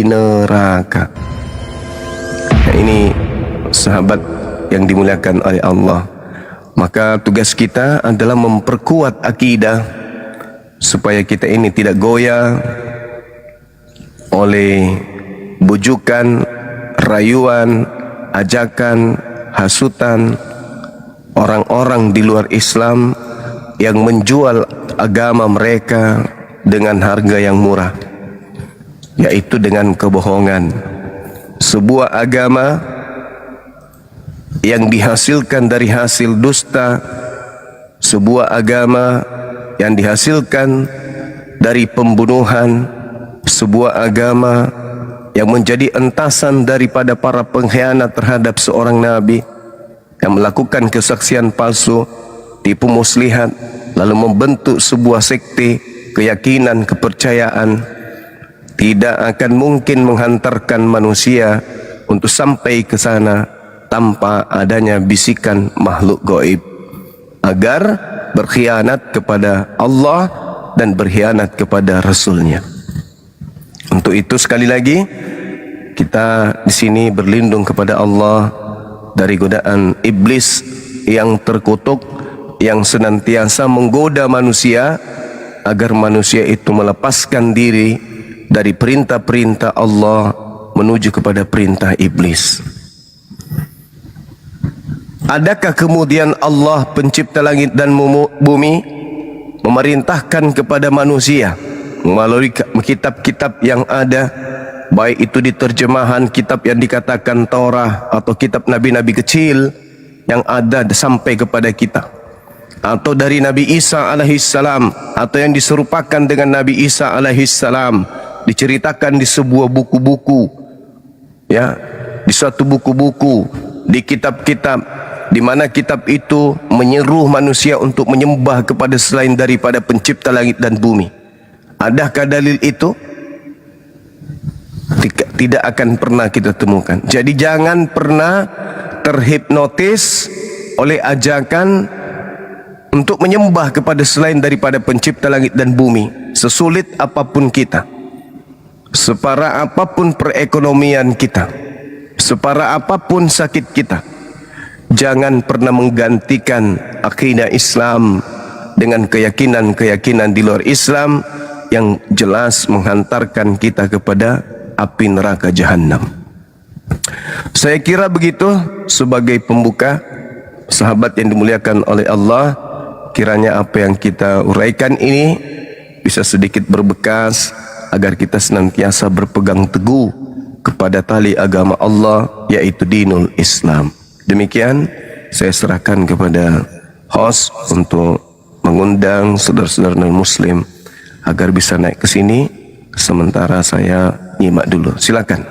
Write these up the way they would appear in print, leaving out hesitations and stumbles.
neraka. Nah, ini sahabat yang dimuliakan oleh Allah. Maka tugas kita adalah memperkuat akidah supaya kita ini tidak goyah oleh bujukan, rayuan, ajakan, hasutan orang-orang di luar Islam yang menjual agama mereka dengan harga yang murah, yaitu dengan kebohongan. Sebuah agama yang dihasilkan dari hasil dusta, sebuah agama yang dihasilkan dari pembunuhan, sebuah agama yang menjadi entasan daripada para pengkhianat terhadap seorang nabi yang melakukan kesaksian palsu, tipu muslihat, lalu membentuk sebuah sekte, keyakinan, kepercayaan, tidak akan mungkin menghantarkan manusia untuk sampai ke sana tanpa adanya bisikan makhluk gaib agar berkhianat kepada Allah dan berkhianat kepada Rasulnya. Untuk itu sekali lagi kita di sini berlindung kepada Allah dari godaan iblis yang terkutuk, yang senantiasa menggoda manusia agar manusia itu melepaskan diri dari perintah-perintah Allah menuju kepada perintah iblis. Adakah kemudian Allah pencipta langit dan bumi memerintahkan kepada manusia melalui kitab-kitab yang ada, baik itu di terjemahan kitab yang dikatakan Taurat atau kitab nabi-nabi kecil yang ada sampai kepada kita, atau dari Nabi Isa alaihissalam, atau yang diserupakan dengan Nabi Isa alaihissalam, diceritakan di sebuah buku-buku, ya, di suatu buku-buku, di kitab-kitab, di mana kitab itu menyeru manusia untuk menyembah kepada selain daripada pencipta langit dan bumi. Adakah dalil itu? Tidak akan pernah kita temukan. Jadi jangan pernah terhipnotis oleh ajakan untuk menyembah kepada selain daripada pencipta langit dan bumi. Sesulit apapun kita, separah apapun perekonomian kita, separah apapun sakit kita, jangan pernah menggantikan akidah Islam dengan keyakinan-keyakinan di luar Islam yang jelas menghantarkan kita kepada api neraka jahanam. Saya kira begitu sebagai pembuka, sahabat yang dimuliakan oleh Allah. Kiranya apa yang kita uraikan ini bisa sedikit berbekas agar kita senantiasa berpegang teguh kepada tali agama Allah, yaitu dinul Islam. Demikian saya serahkan kepada host untuk mengundang saudara-saudara non-muslim agar bisa naik ke sini, sementara saya nyimak dulu. Silakan.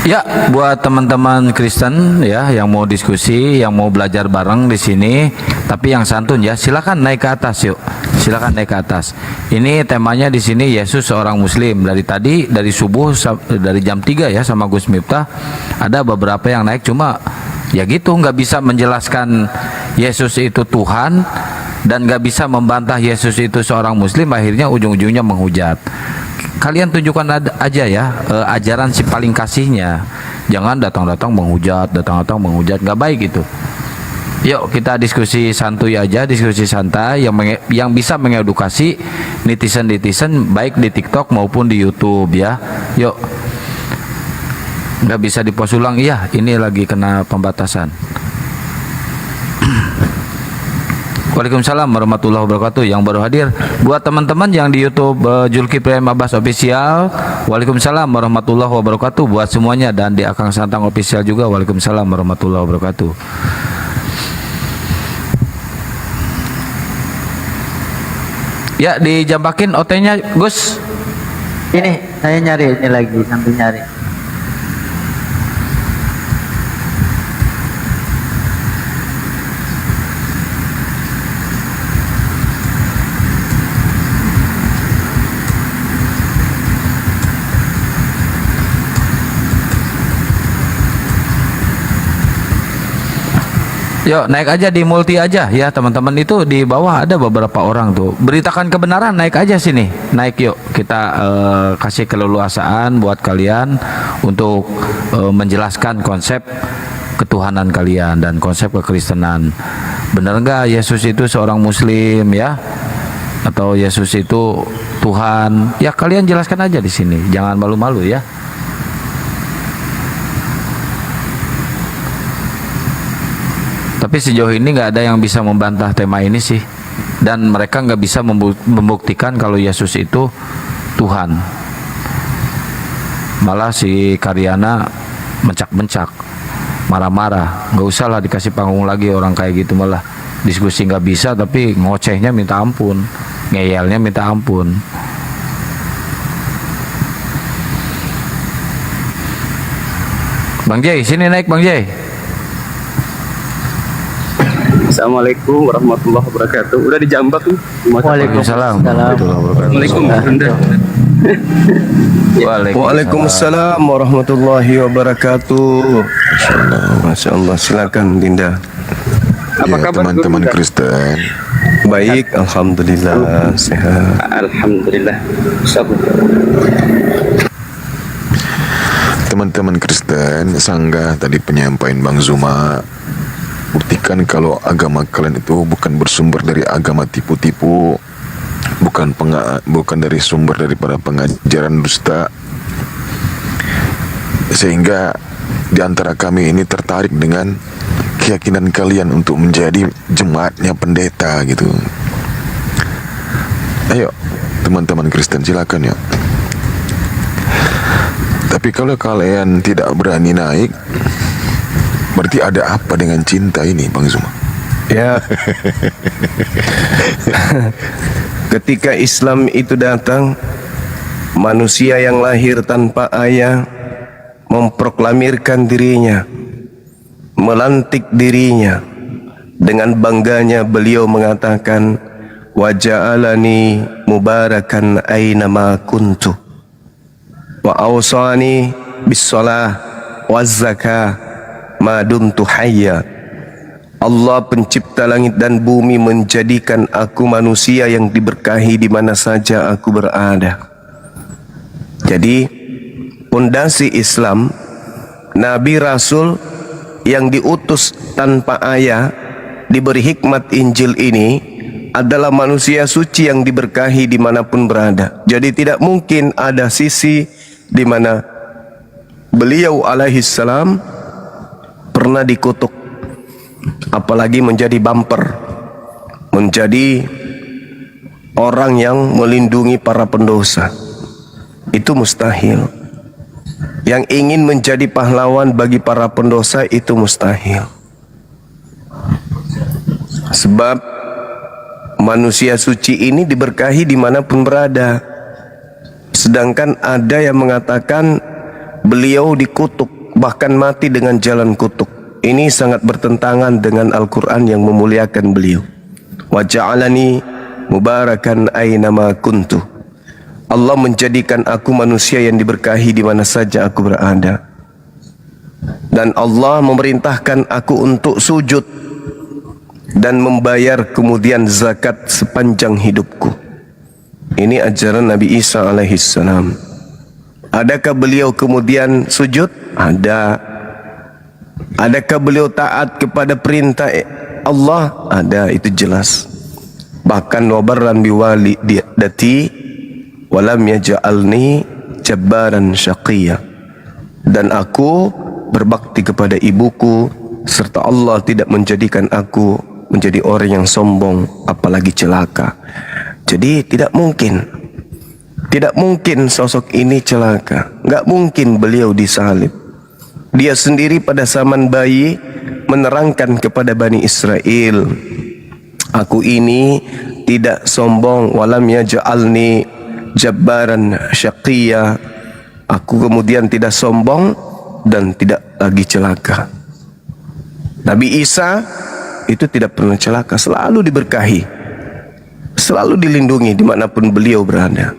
Ya, buat teman-teman Kristen ya yang mau diskusi, yang mau belajar bareng di sini, tapi yang santun ya, silakan naik ke atas yuk. Silakan naik ke atas. Ini temanya di sini Yesus seorang muslim. Dari tadi dari subuh dari jam 3 ya sama Gus Miftah ada beberapa yang naik, cuma ya gitu nggak bisa menjelaskan Yesus itu Tuhan dan nggak bisa membantah Yesus itu seorang muslim, akhirnya ujung-ujungnya menghujat. Kalian tunjukkan aja ya ajaran si paling kasihnya. Jangan datang-datang menghujat, nggak baik itu. Yuk kita diskusi santuy aja, diskusi santai yang bisa mengedukasi netizen-netizen baik di TikTok maupun di YouTube ya. Yuk. Nggak bisa dipost ulang, iya ini lagi kena pembatasan. Waalaikumsalam warahmatullahi wabarakatuh. Yang baru hadir, buat teman-teman yang di YouTube Zulkifli Abbas Official, waalaikumsalam warahmatullahi wabarakatuh buat semuanya, dan di Akang Santang Official juga, waalaikumsalam warahmatullahi wabarakatuh. Ya, dijambakin OT-nya Gus. Ini saya nyari ini lagi sambil nyari. Yuk naik aja di multi aja ya teman-teman, itu di bawah ada beberapa orang tuh. Beritakan kebenaran, naik aja sini. Naik yuk, kita kasih keleluasaan buat kalian untuk menjelaskan konsep ketuhanan kalian dan konsep kekristenan. Benar nggak Yesus itu seorang muslim ya? Atau Yesus itu Tuhan? Ya kalian jelaskan aja di sini. Jangan malu-malu ya. Tapi sejauh ini nggak ada yang bisa membantah tema ini sih, dan mereka nggak bisa membuktikan kalau Yesus itu Tuhan. Malah si Karyana mencak-mencak, marah-marah. Nggak usah lah dikasih panggung lagi orang kayak gitu, malah diskusi nggak bisa, tapi ngocehnya minta ampun, ngeyelnya minta ampun. Bang Jay, sini naik Bang Jay. Assalamualaikum warahmatullahi wabarakatuh. Udah dijambak nih. Waalaikumsalam. Assalamualaikum. Waalaikumsalam warahmatullahi wabarakatuh. Masya Allah, silakan Dinda. Apa Ya, kabar teman-teman Dinda? Kristen? Baik, alhamdulillah sehat. Alhamdulillah. Sabar. Teman-teman Kristen, sanggah tadi penyampaian Bang Zuma, buktikan kalau agama kalian itu bukan bersumber dari agama tipu-tipu, bukan dari sumber daripada pengajaran dusta, sehingga di antara kami ini tertarik dengan keyakinan kalian untuk menjadi jemaatnya pendeta gitu. Ayo teman-teman Kristen, silakan ya. Tapi kalau kalian tidak berani naik, berarti ada apa dengan cinta ini, Bang Zuma? Ya. Ketika Islam itu datang, manusia yang lahir tanpa ayah memproklamirkan dirinya, melantik dirinya. Dengan bangganya beliau mengatakan, wa ja'alani mubarakan aynama kuntu wa awsani bis shalah waz zakah ma dumtu hayya. Allah pencipta langit dan bumi menjadikan aku manusia yang diberkahi di mana saja aku berada. Jadi pondasi Islam, Nabi Rasul yang diutus tanpa ayah, diberi hikmat Injil ini adalah manusia suci yang diberkahi dimanapun berada. Jadi tidak mungkin ada sisi di mana beliau alaihi salam pernah dikutuk, apalagi menjadi bumper, menjadi orang yang melindungi para pendosa. Itu mustahil. Yang ingin menjadi pahlawan bagi para pendosa itu mustahil. Sebab manusia suci ini diberkahi dimanapun berada. Sedangkan ada yang mengatakan beliau dikutuk, bahkan mati dengan jalan kutuk. Ini sangat bertentangan dengan Al-Quran yang memuliakan beliau. Wa ja'alani mubarakan aynama kuntu. Allah menjadikan aku manusia yang diberkahi di mana saja aku berada. Dan Allah memerintahkan aku untuk sujud dan membayar kemudian zakat sepanjang hidupku. Ini ajaran Nabi Isa alaihissalam. Adakah beliau kemudian sujud? Ada. Adakah beliau taat kepada perintah Allah? Ada, itu jelas. Bahkan wabarran biwalidati walam yaj'alni jabbaran syaqiyya. Dan aku berbakti kepada ibuku, serta Allah tidak menjadikan aku menjadi orang yang sombong, apalagi celaka. Jadi tidak mungkin sosok ini celaka. Enggak mungkin beliau disalib. Dia sendiri pada zaman bayi menerangkan kepada Bani Israel, aku ini tidak sombong, walam yaj'alni jabbaran syaqiyya. Aku kemudian tidak sombong dan tidak lagi celaka. Nabi Isa itu tidak pernah celaka, selalu diberkahi, selalu dilindungi dimanapun beliau berada.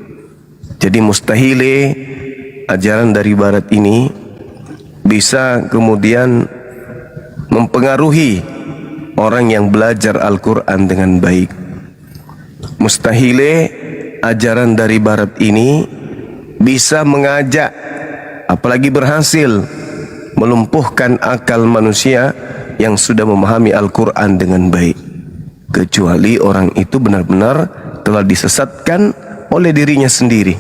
Jadi mustahile ajaran dari barat ini bisa kemudian mempengaruhi orang yang belajar Al-Quran dengan baik. Mustahile ajaran dari barat ini bisa mengajak, apalagi berhasil melumpuhkan akal manusia yang sudah memahami Al-Quran dengan baik, kecuali orang itu benar-benar telah disesatkan oleh dirinya sendiri.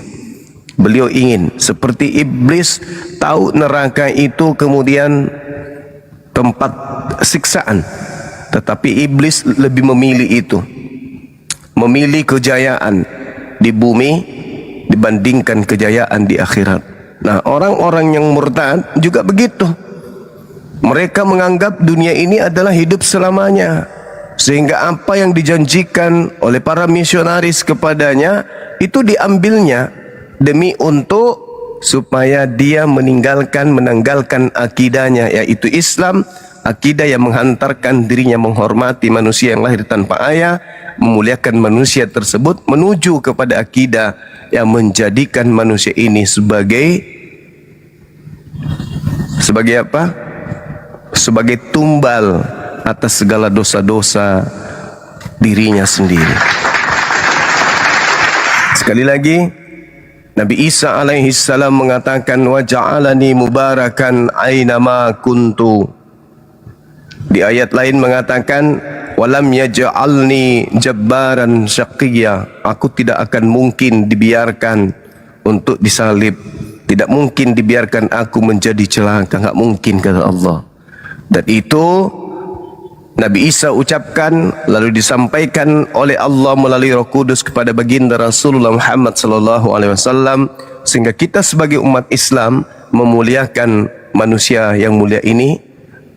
Beliau ingin seperti iblis tahu neraka itu kemudian tempat siksaan, tetapi iblis lebih memilih itu, memilih kejayaan di bumi dibandingkan kejayaan di akhirat. Nah, orang-orang yang murtad juga begitu. Mereka menganggap dunia ini adalah hidup selamanya, sehingga apa yang dijanjikan oleh para misionaris kepadanya itu diambilnya demi untuk supaya dia menanggalkan akidahnya, yaitu Islam, akidah yang menghantarkan dirinya menghormati manusia yang lahir tanpa ayah, memuliakan manusia tersebut, menuju kepada akidah yang menjadikan manusia ini sebagai apa? Sebagai tumbal atas segala dosa-dosa dirinya sendiri. Sekali lagi, Nabi Isa alaihi salam mengatakan, wa ja'alani mubarakan ainama kuntu. Di ayat lain mengatakan, walam yaj'alni jabbaran syaqiyya. Aku tidak akan mungkin dibiarkan untuk disalib, tidak mungkin dibiarkan aku menjadi celaka, enggak mungkin, kata Allah. Dan itu Nabi Isa ucapkan, lalu disampaikan oleh Allah melalui Roh Kudus kepada baginda Rasulullah Muhammad sallallahu alaihi wasallam, sehingga kita sebagai umat Islam memuliakan manusia yang mulia ini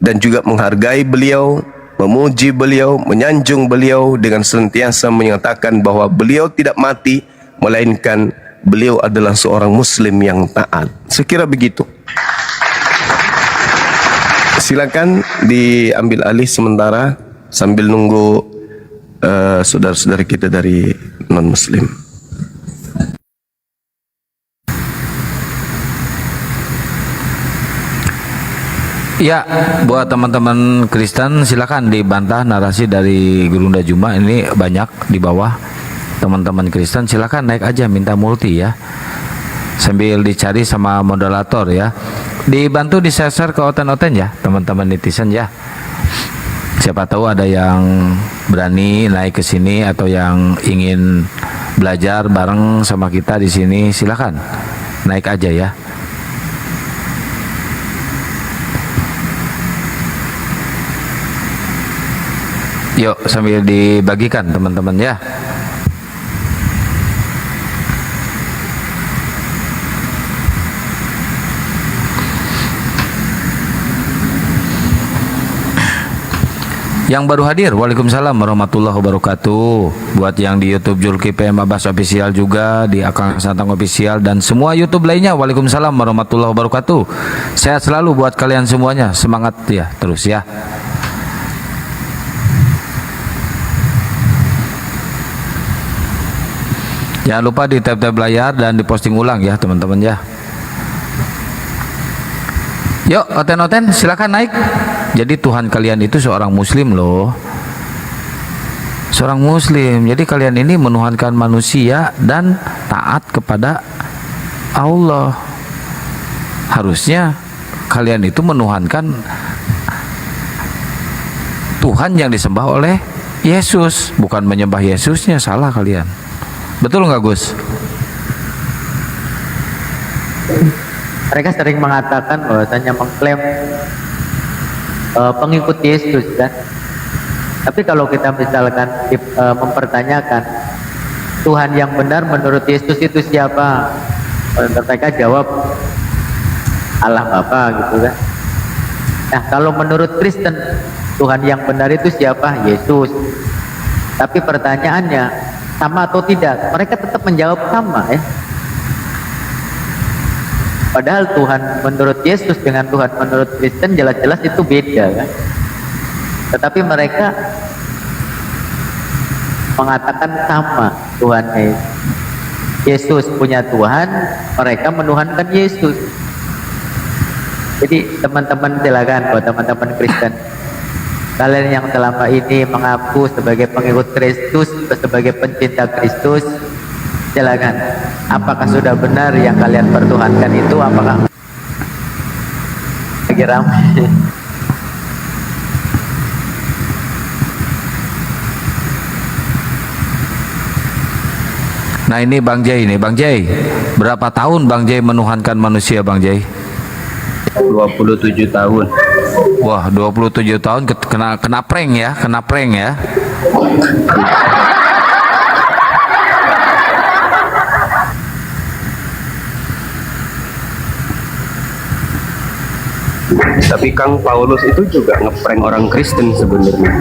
dan juga menghargai beliau, memuji beliau, menyanjung beliau dengan senantiasa menyatakan bahwa beliau tidak mati, melainkan beliau adalah seorang muslim yang taat. Sekira begitu. Silakan diambil alih sementara sambil nunggu saudara-saudara kita dari non-muslim. Ya, buat teman-teman Kristen silakan dibantah narasi dari Gerunda Juma ini banyak di bawah. Teman-teman Kristen silakan naik aja minta multi ya. Sambil dicari sama moderator ya. Dibantu di-share ke oten-oten ya, teman-teman netizen ya. Siapa tahu ada yang berani naik ke sini atau yang ingin belajar bareng sama kita di sini, silakan naik aja ya. Yuk sambil dibagikan teman-teman ya. Yang baru hadir, waalaikumsalam warahmatullahi wabarakatuh. Buat yang di YouTube Julki PM Abbas Official juga, di Akang Santang Official dan semua YouTube lainnya, waalaikumsalam warahmatullahi wabarakatuh. Sehat selalu buat kalian semuanya, semangat ya terus ya. Jangan lupa di tab-tab layar dan diposting ulang ya teman-teman ya. Yuk oten-oten silakan naik. Jadi Tuhan kalian itu seorang muslim loh. Seorang muslim. Jadi kalian ini menuhankan manusia dan taat kepada Allah. Harusnya kalian itu menuhankan Tuhan yang disembah oleh Yesus, bukan menyembah Yesusnya. Salah kalian. Betul nggak Gus? Mereka sering mengatakan bahwasanya mengklaim pengikut Yesus kan. Tapi kalau kita misalkan mempertanyakan Tuhan yang benar menurut Yesus itu siapa? Mereka jawab Allah Bapa gitu kan. Nah kalau menurut Kristen Tuhan yang benar itu siapa? Yesus. Tapi pertanyaannya sama atau tidak? Mereka tetap menjawab sama ya. Padahal Tuhan menurut Yesus dengan Tuhan menurut Kristen jelas-jelas itu beda kan. Tetapi mereka mengatakan sama Tuhannya. Yesus punya Tuhan, mereka menuhankan Yesus. Jadi teman-teman silakan buat teman-teman Kristen kalian yang selama ini mengaku sebagai pengikut Kristus, sebagai pencinta Kristus, silakan. Apakah sudah benar yang kalian pertuhankan itu? Apakah lagi ramai? Nah ini Bang Jai nih, Bang Jai, berapa tahun Bang Jai menuhankan manusia Bang Jai? 27 tahun. Wah 27 tahun kena prank ya, kena prank ya. Tapi Kang Paulus itu juga ngeprank orang Kristen sebenarnya.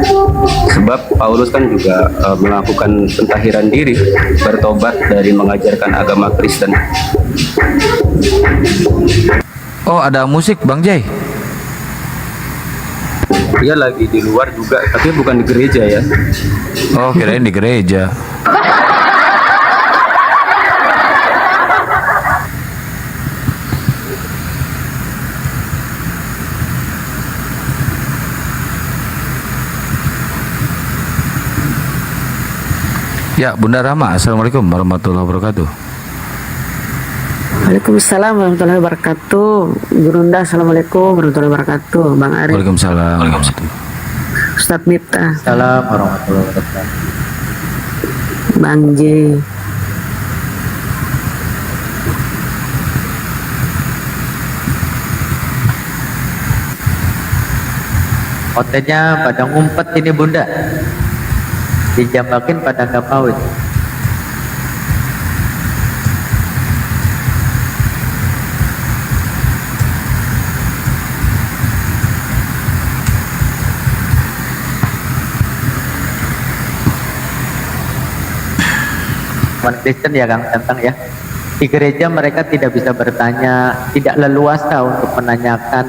Sebab Paulus kan juga melakukan pentahiran diri, bertobat dari mengajarkan agama Kristen. Oh ada musik Bang Jai? Dia lagi di luar juga, tapi bukan di gereja ya. Oh kirain di gereja. Ya Bunda Rama, Assalamualaikum warahmatullahi wabarakatuh. Waalaikumsalam warahmatullahi wabarakatuh. Gurunda, Assalamualaikum warahmatullahi wabarakatuh. Bang Arif, Waalaikumsalam. Ustadz Miftah, Salam warahmatullahi wabarakatuh. Bang J. Kontennya pada ngumpet ini Bunda, dijambakin pada nggak mau ini. Teman Kristen ya Kang Tentang ya, di gereja mereka tidak bisa bertanya, tidak leluasa untuk menanyakan.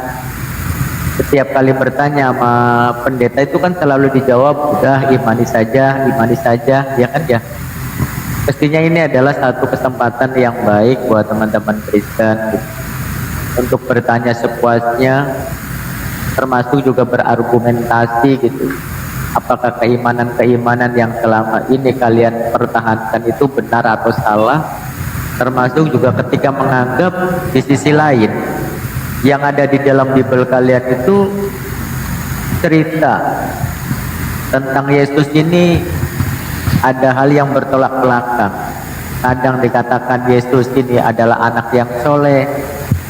Setiap kali bertanya sama pendeta itu kan selalu dijawab, udah imani saja, ya kan ya. Pastinya ini adalah satu kesempatan yang baik buat teman-teman Kristen gitu, untuk bertanya sepuasnya, termasuk juga berargumentasi gitu. Apakah keimanan-keimanan yang selama ini kalian pertahankan itu benar atau salah? Termasuk juga ketika menganggap di sisi lain yang ada di dalam Bible kalian itu cerita tentang Yesus ini ada hal yang bertolak belakang. Kadang dikatakan Yesus ini adalah anak yang soleh,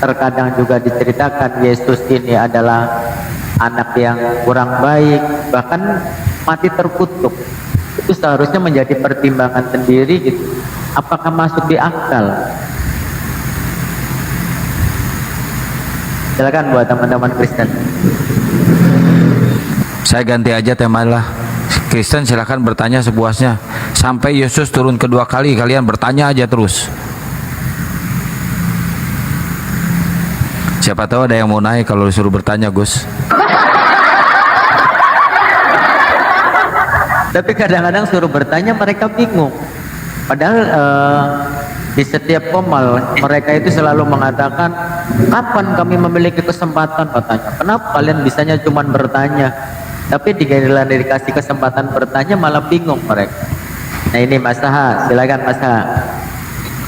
terkadang juga diceritakan Yesus ini adalah anak yang kurang baik, bahkan mati terkutuk. Itu seharusnya menjadi pertimbangan sendiri gitu. Apakah masuk di akal? Silakan buat teman-teman Kristen. Saya ganti aja tema lah. Kristen silakan bertanya sepuasnya. Sampai Yesus turun kedua kali kalian bertanya aja terus. Siapa tahu ada yang mau naik kalau disuruh bertanya Gus. Tapi kadang-kadang suruh bertanya mereka bingung. Padahal di setiap komal mereka itu selalu mengatakan, kapan kami memiliki kesempatan katanya. Kenapa kalian bisanya cuma bertanya? Tapi di giliran dikasih kesempatan bertanya malah bingung mereka. Nah ini Mas Saha, silakan Mas Saha.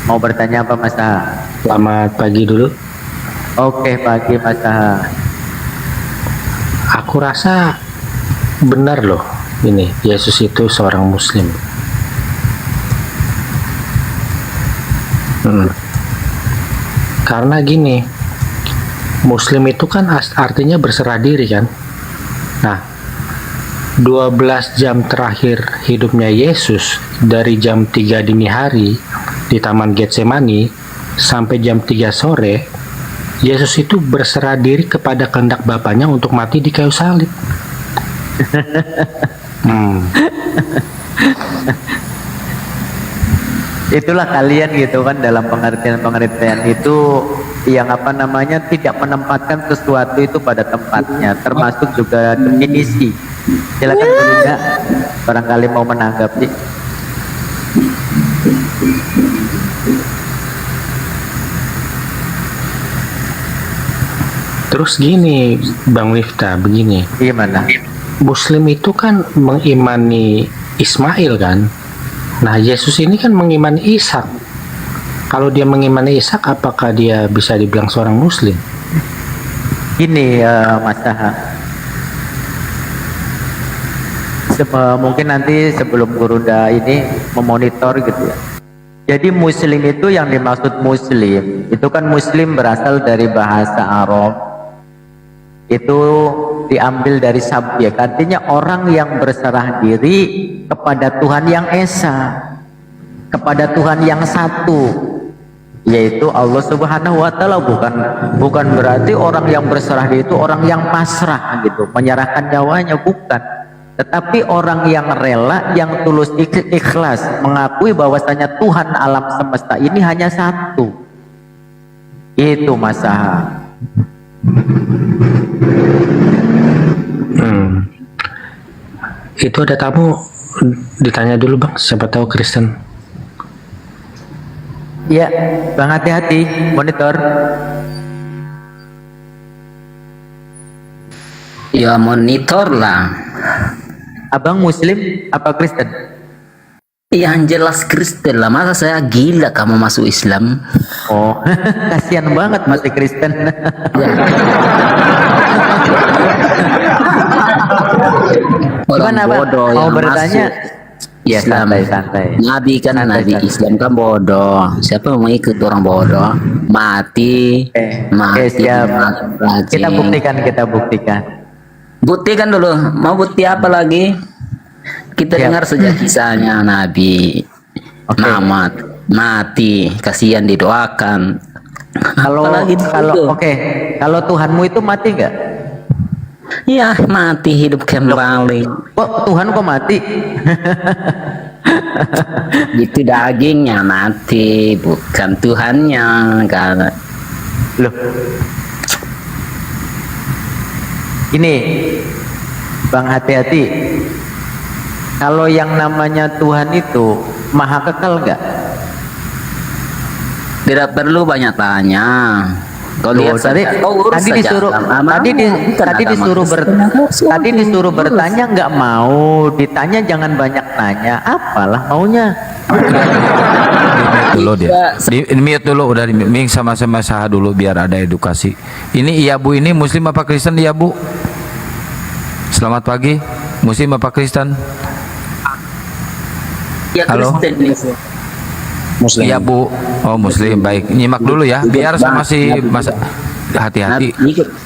Mau bertanya apa Mas Saha? Selamat pagi dulu. Oke, pagi Mas Saha. Aku rasa benar loh ini, Yesus itu seorang Muslim. Karena gini, Muslim itu kan artinya berserah diri kan. Nah, 12 jam terakhir hidupnya Yesus, dari jam 3 dini hari di Taman Getsemani sampai jam 3 sore, Yesus itu berserah diri kepada kehendak Bapaknya untuk mati di kayu salib. Itulah kalian gitu kan, dalam pengertian itu yang apa namanya, tidak menempatkan sesuatu itu pada tempatnya, termasuk juga definisi. Silakan Bunda, barangkali mau menanggapi. Terus gini Bang Miftah, begini. Gimana? Muslim itu kan mengimani Ismail kan. Nah, Yesus ini kan mengimani Ishak. Kalau dia mengimani Ishak, apakah dia bisa dibilang seorang Muslim? Ini Mas Taha. Mungkin nanti sebelum Gurunda ini memonitor gitu ya. Jadi Muslim itu yang dimaksud Muslim itu kan Muslim berasal dari bahasa Arab. Itu diambil dari subjek, artinya orang yang berserah diri kepada Tuhan yang Esa, kepada Tuhan yang satu, yaitu Allah Subhanahu wa taala. Bukan berarti orang yang berserah diri itu orang yang pasrah gitu, menyerahkan nyawanya, bukan. Tetapi orang yang rela, yang tulus ikhlas mengakui bahwasanya Tuhan alam semesta ini hanya satu. Itu Mas Saha. Itu ada tamu, ditanya dulu Bang, siapa tahu Kristen. Ya, Bang, hati-hati, monitor. Ya monitor lah. Abang Muslim apa Kristen? Yang jelas Kristen lah, masa saya gila kamu masuk Islam. Oh, kasihan banget masih Kristen. Orang Gimana, Bang? bodoh Mau yang bertanya? masuk Ya, Islam. santai. Nabi kan, Santai, Nabi santai. Islam kan bodoh. Siapa yang mau ikut orang bodoh? Mati, Oke, siap. mati. Kita buktikan. Buktikan dulu. Mau bukti apa lagi? Kita Siap. dengar saja kisahnya Nabi Oke. Muhammad mati, kasihan didoakan. Kalau Apalagi begitu. kalau Tuhanmu itu mati nggak? Ya mati hidup kembali. Kok Tuhan kok mati? Itu dagingnya mati, bukan Tuhannya kan. Loh. Ini Bang, hati-hati. Kalau yang namanya Tuhan itu maha kekal nggak? Tidak perlu banyak tanya. Kau Loh, lihat tadi saja. Kau urus tadi saja disuruh agama. Bukan tadi agama disuruh Kristen. tadi disuruh bertanya nggak mau, ditanya jangan banyak nanya. Apalah maunya? Dulu dia. Di mute dulu, udah di mute sama-sama Saha dulu biar ada edukasi. Ini iya Bu, ini Muslim apa Kristen ya Bu? Selamat pagi. Muslim apa Kristen? Ya Halo? Kristen. Muslim. Iya Bu. Oh Muslim, baik. Nyimak dulu ya, biar sama si Mas hati-hati.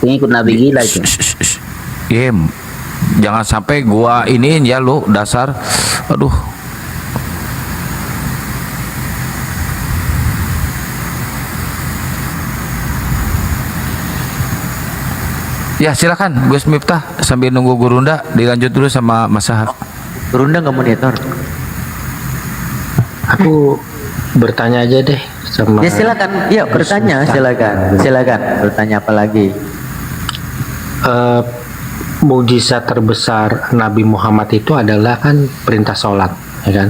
Ikut Nabi gila itu. Game. Jangan sampai gua ini ya lu dasar. Aduh. Ya silakan Gus Miftah, sambil nunggu Gurunda dilanjut dulu sama Mas Sahab. Gurunda nggak monitor. Aku bertanya aja deh sama. Ya silakan, ya bertanya, silakan bertanya apa lagi? Mujizat terbesar Nabi Muhammad itu adalah kan perintah sholat, ya kan?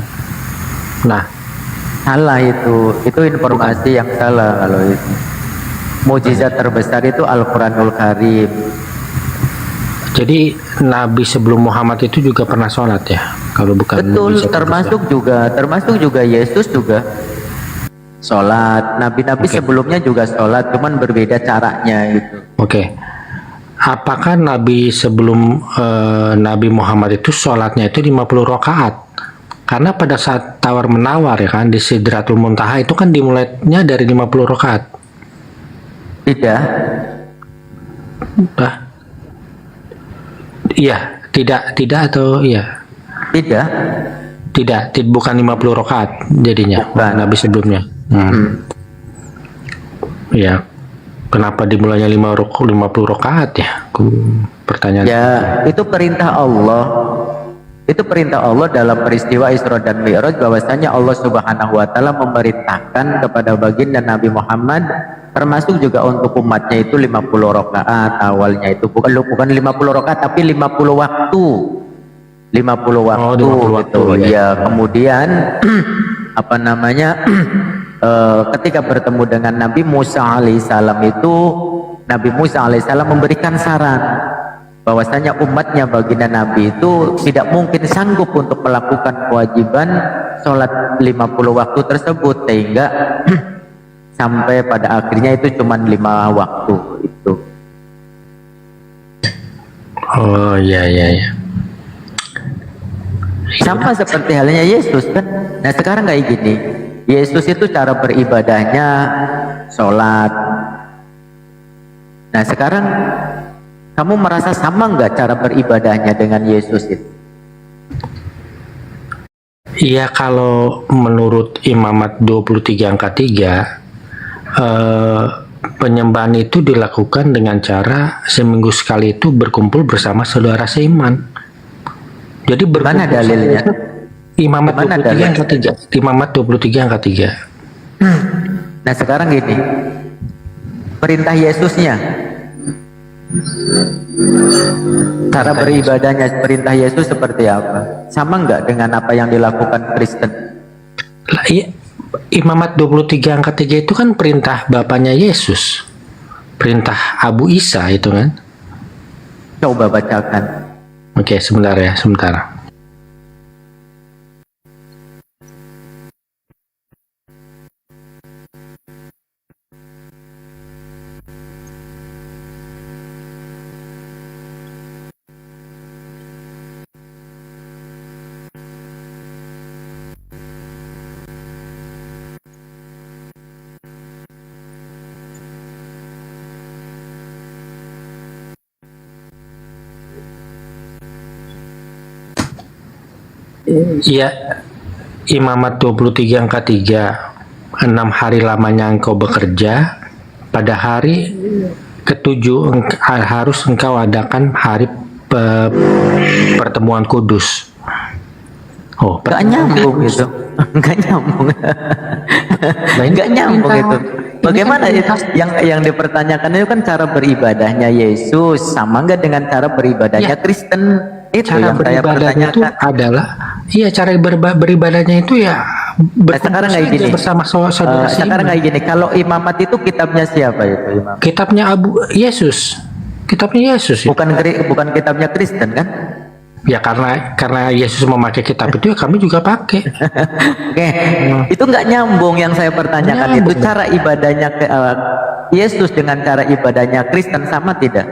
Nah, Salah itu informasi yang salah kalau itu. Mujizat terbesar itu Al-Quranul Karim. jadi Nabi sebelum Muhammad itu juga pernah sholat ya? Kalau bukan Betul, mujizat termasuk juga Yesus juga sholat. Nabi-nabi sebelumnya juga sholat, cuman berbeda caranya gitu. Oke. Apakah Nabi sebelum Nabi Muhammad itu sholatnya itu 50 rakaat? Karena pada saat tawar menawar ya kan di Sidratul Muntaha itu kan dimulainya dari 50 rakaat. Tidak. Iya, tidak atau iya? Tidak. Bukan 50 rakaat jadinya. Bukan. Nabi sebelumnya. Ya. Kenapa dimulainya 50 rakaat ya? Pertanyaan. Ya, itu perintah Allah. Itu perintah Allah dalam peristiwa Isra dan Mi'raj, bahwasanya Allah Subhanahu wa taala memerintahkan kepada baginda Nabi Muhammad, termasuk juga untuk umatnya itu 50 rakaat. Awalnya itu bukan 50 rakaat tapi 50 waktu. 50 waktu 50 gitu. waktu, Ya, kemudian apa namanya? Ketika bertemu dengan Nabi Musa alaihissalam itu, Nabi Musa alaihissalam memberikan saran bahwasanya umatnya baginda Nabi itu tidak mungkin sanggup untuk melakukan kewajiban sholat 50 waktu tersebut, sehingga sampai pada akhirnya itu cuma 5 waktu itu. Oh iya. Sama seperti halnya Yesus kan. Nah sekarang kayak gini, Yesus itu cara beribadahnya sholat. Nah sekarang kamu merasa sama nggak cara beribadahnya dengan Yesus itu? Iya, kalau menurut Imamat 23 angka 3, penyembahan itu dilakukan dengan cara seminggu sekali itu berkumpul bersama saudara seiman. Jadi Mana dalilnya? Imamat Mana 23 angka 3. Imamat 23 angka 3. Nah sekarang gini, perintah Yesusnya, cara beribadahnya perintah Yesus seperti apa? Sama nggak dengan apa yang dilakukan Kristen? Lah, iya, Imamat 23 angka 3 itu kan perintah bapaknya Yesus. Perintah Abu Isa itu kan. Coba bacakan. Oke, sebentar ya, sebentar. Iya, Imamat 23 angka 3. 6 hari lamanya engkau bekerja, pada hari ketujuh harus engkau adakan hari pertemuan kudus. Oh, Nggak nyambung gitu. Nggak nyambung. Nggak nyambung itu. Bagaimana itu yang dipertanyakan itu kan cara beribadahnya Yesus sama nggak dengan cara beribadahnya Ya. Kristen? Itu Cara yang saya beribadahnya itu pertanyakan. adalah, iya, cara beribadahnya itu ya sekarang kayak gini. bersama saudara Sekarang seiman. kayak gini, kalau imamat itu kitabnya siapa itu imam? Kitabnya Yesus. Kitabnya Yesus. Ya. Bukan kitabnya Kristen kan? Ya karena Yesus memakai kitab itu ya kami juga pakai. Oke, itu nggak nyambung yang saya pertanyakan. Nyambung. Itu cara ibadahnya Yesus dengan cara ibadahnya Kristen sama tidak?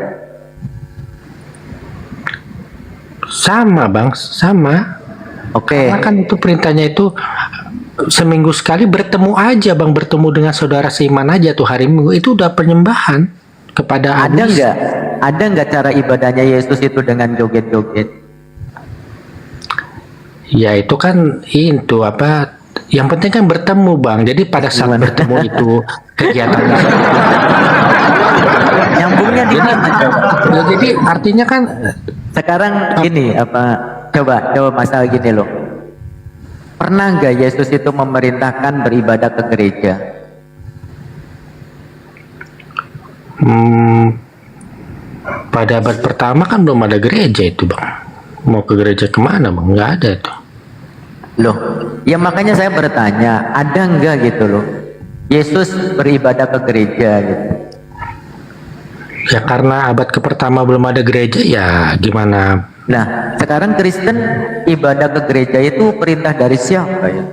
Sama bang, sama. Oke. Karena kan itu perintahnya itu seminggu sekali bertemu aja bang, bertemu dengan saudara seiman aja tuh hari Minggu itu udah penyembahan kepada Ada Abu Isa. nggak cara ibadahnya Yesus itu dengan joget-joget? Ya itu kan itu apa? Yang penting kan bertemu bang. Jadi pada saat Gimana? bertemu itu kegiatannya. Nyambungnya di mana? Ya, jadi artinya kan Sekarang gini apa? Coba masalah gini loh. Pernah nggak Yesus itu memerintahkan beribadah ke gereja? pada abad pertama kan belum ada gereja itu bang. Mau ke gereja kemana bang? Nggak ada tuh. Loh, ya makanya saya bertanya, ada nggak gitu loh? Yesus beribadah ke gereja gitu. Ya karena abad ke pertama belum ada gereja ya gimana? Nah, sekarang Kristen ibadah ke gereja itu perintah dari siapa ya?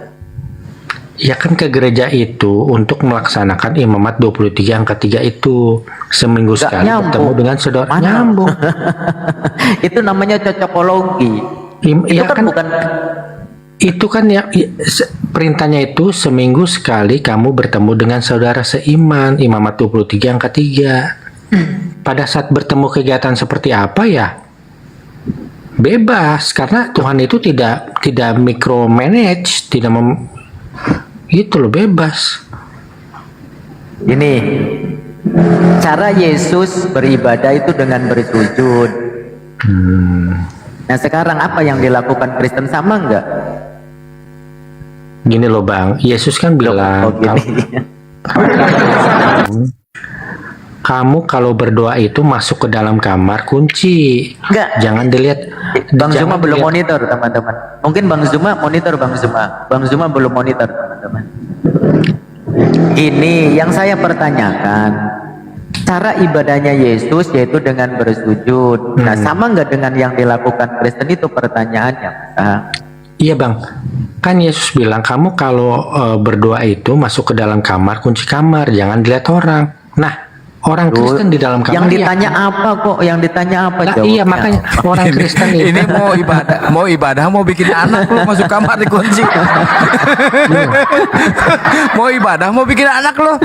Ya kan ke gereja itu untuk melaksanakan Imamat 23 angka 3 itu seminggu Nggak sekali nyambung. bertemu dengan saudara. Mana? Nyambung. Itu namanya cocokologi. Itu Ya kan bukan itu kan ya perintahnya itu seminggu sekali kamu bertemu dengan saudara seiman. Imamat 23 angka 3. Pada saat bertemu kegiatan seperti apa ya? Bebas karena Tuhan itu tidak micromanage, tidak gitu loh, bebas. ini. Cara Yesus beribadah itu dengan bersujud. Nah, sekarang apa yang dilakukan Kristen sama enggak? Gini loh bang, Yesus kan bilang gini. kamu kalau berdoa itu masuk ke dalam kamar kunci. Enggak. Jangan dilihat. Bang Zuma jangan belum dilihat- monitor teman-teman. Mungkin Bang Zuma monitor Bang Zuma. Bang Zuma belum monitor teman-teman. Ini yang saya pertanyakan. cara ibadahnya Yesus yaitu dengan bersujud. Nah, sama nggak dengan yang dilakukan Kristen itu pertanyaannya? Iya bang, kan Yesus bilang kamu kalau berdoa itu masuk ke dalam kamar, kunci kamar, jangan dilihat orang. Nah, orang Kristen di dalam kamar. Yang ditanya apa kok? Yang ditanya apa? Nah, iya makanya orang Kristen itu. Ini mau ibadah, mau bikin anak lo masuk kamar dikunci. Mau ibadah, mau bikin anak lo.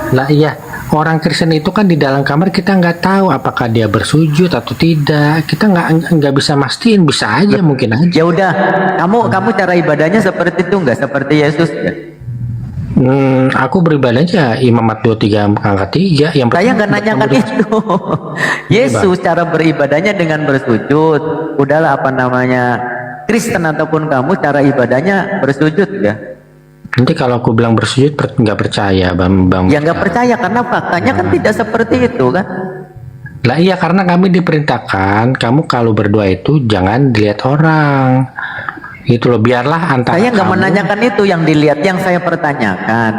Lah iya, orang Kristen itu kan di dalam kamar kita nggak tahu apakah dia bersujud atau tidak. Kita nggak bisa mastiin, bisa aja mungkin aja. Ya udah, kamu cara ibadahnya seperti itu nggak? Seperti Yesus ya? Aku beribadahnya imamat 23 angka 3 yang saya nggak nanyakan itu. Yesus cara beribadahnya dengan bersujud. Udahlah apa namanya Kristen ataupun kamu cara ibadahnya bersujud ya? Nanti kalau aku bilang bersujud nggak percaya bang. Ya nggak percaya karena faktanya kan tidak seperti itu kan? Lah iya, karena kami diperintahkan kamu kalau berdoa itu jangan dilihat orang. Gitu loh, biarlah antara saya nggak kamu. menanyakan itu yang dilihat, yang saya pertanyakan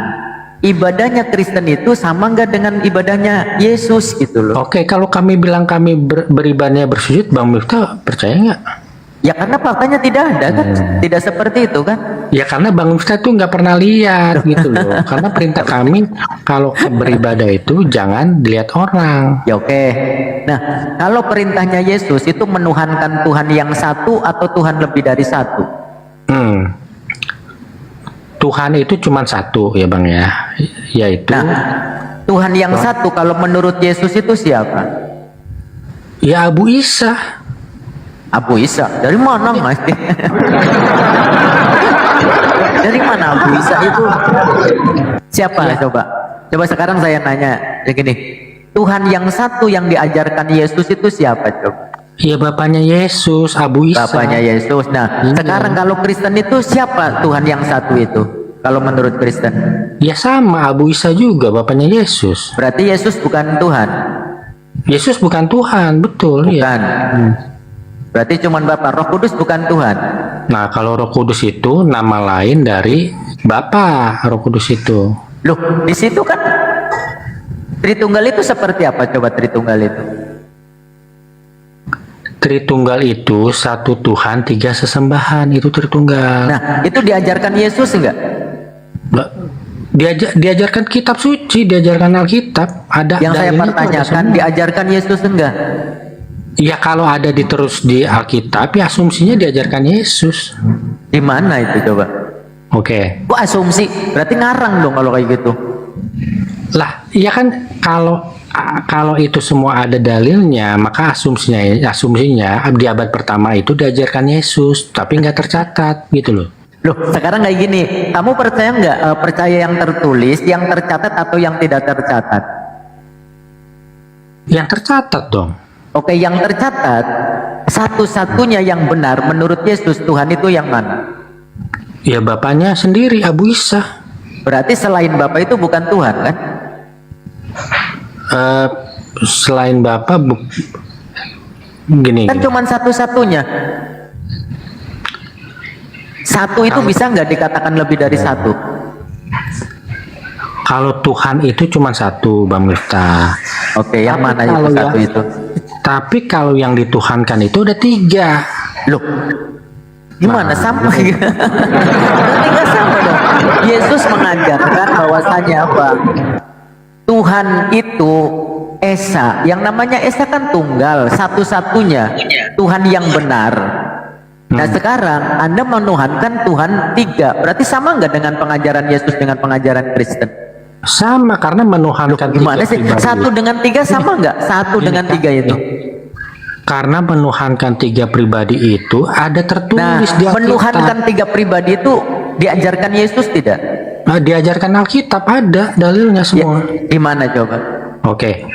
ibadahnya Kristen itu sama nggak dengan ibadahnya Yesus gitu loh. Oke, kalau kami bilang kami beribadahnya bersujud, Bang Miftah percaya nggak? Ya karena faktanya tidak ada kan, tidak seperti itu kan. Ya karena Bang Miftah tuh nggak pernah lihat gitu loh. Karena perintah kami kalau beribadah itu jangan dilihat orang. Ya oke. Nah, kalau perintahnya Yesus itu menuhankan Tuhan yang satu atau Tuhan lebih dari satu? Tuhan itu cuma satu ya Bang ya, yaitu Tuhan yang satu kalau menurut Yesus itu siapa? Ya Abu Isa. Abu Isa dari mana Mas? Dari mana Abu Isa itu? Siapa? Coba sekarang saya nanya ya gini, Tuhan yang satu yang diajarkan Yesus itu siapa coba? Ya bapaknya Yesus, Abu Isa. Bapaknya Yesus. Nah, sekarang kalau Kristen itu siapa Tuhan yang satu itu? Kalau menurut Kristen? Ya sama, Abu Isa juga bapaknya Yesus. Berarti Yesus bukan Tuhan. Yesus bukan Tuhan, betul Bukan. ya. Berarti cuman Bapa. Roh Kudus bukan Tuhan. Nah, kalau Roh Kudus itu nama lain dari Bapa, Roh Kudus itu. Loh, di situ kan Tritunggal itu seperti apa? Coba Tritunggal itu. Tritunggal itu satu Tuhan, tiga sesembahan, itu Tritunggal. Nah, itu diajarkan Yesus enggak? Diajarkan kitab suci, diajarkan Alkitab. Ada Yang saya dalilnya, pertanyakan, diajarkan Yesus enggak? Ya kalau ada terus di Alkitab, ya asumsinya diajarkan Yesus. Di mana itu coba? Oke. Kok asumsi? Berarti ngarang dong kalau kayak gitu. Lah, iya kan kalau itu semua ada dalilnya, maka asumsinya di abad pertama itu diajarkan Yesus, tapi nggak tercatat gitu loh. Loh, sekarang kayak gini, kamu percaya nggak percaya yang tertulis, yang tercatat atau yang tidak tercatat? Yang tercatat dong. Oke, yang tercatat satu-satunya yang benar menurut Yesus Tuhan itu yang mana? Ya bapaknya sendiri, Abu Isa. Berarti selain Bapa itu bukan Tuhan kan? Selain Bapa gini. Kan cuman satu-satunya. Satu itu bisa nggak dikatakan lebih dari satu? Kalau Tuhan itu cuma satu, Bang Miftah. Oke, yang mana itu satu itu? Tapi kalau yang dituhankan itu ada tiga. Loh, gimana sama? Berarti nggak sama dong. Yesus mengajarkan bahwasanya apa? Tuhan itu Esa. Yang namanya Esa kan tunggal, satu-satunya Tuhan yang benar. Nah sekarang Anda menuhankan Tuhan tiga. Berarti sama nggak dengan pengajaran Yesus dengan pengajaran Kristen? Sama, karena menuhankan Gimana sih? Satu dengan tiga sama nggak? Satu dengan tiga itu? Karena menuhankan tiga pribadi itu ada tertulis di Alkitab. Menuhankan tiga pribadi itu diajarkan Yesus tidak? Nah, diajarkan Alkitab ada dalilnya semua. Di mana coba? Oke.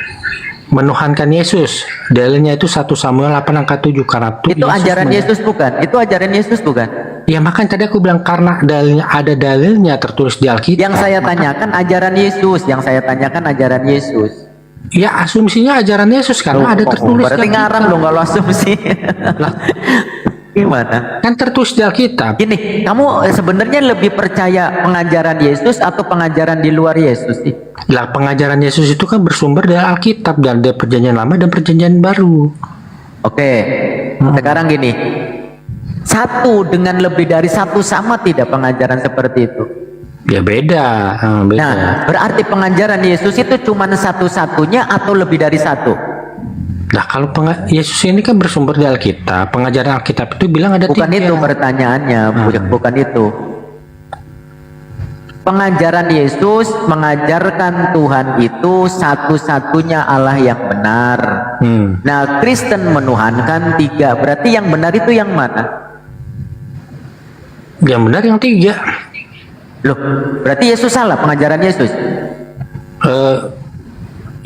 Menuhankan Yesus, dalilnya itu 1 Samuel 8 angka 7 karena itu ajaran Yesus bukan? Itu ajaran Yesus bukan? Ya makanya tadi aku bilang karena dalilnya ada dalilnya tertulis di Alkitab. Yang saya tanyakan ajaran Yesus, yang saya tanyakan ajaran Yesus. Ya asumsinya ajaran Yesus karena ada tertulis. Berarti ngarang dong kalau asumsi. Gimana? Kan tertulis di Alkitab. Gini, kamu sebenarnya lebih percaya pengajaran Yesus atau pengajaran di luar Yesus sih? Lah pengajaran Yesus itu kan bersumber dari Alkitab dan dari Perjanjian Lama dan Perjanjian Baru. Oke, sekarang gini, satu dengan lebih dari satu sama tidak pengajaran seperti itu? Ya beda, beda. Nah, berarti pengajaran Yesus itu cuma satu-satunya atau lebih dari satu? Nah kalau Yesus ini kan bersumber dari Alkitab, pengajaran Alkitab itu bilang ada Bukan 3. itu pertanyaannya, bukan itu. Pengajaran Yesus mengajarkan Tuhan itu satu-satunya Allah yang benar. Nah, Kristen menuhankan 3. Berarti yang benar itu yang mana? Yang benar yang 3. Loh, berarti Yesus salah pengajaran Yesus?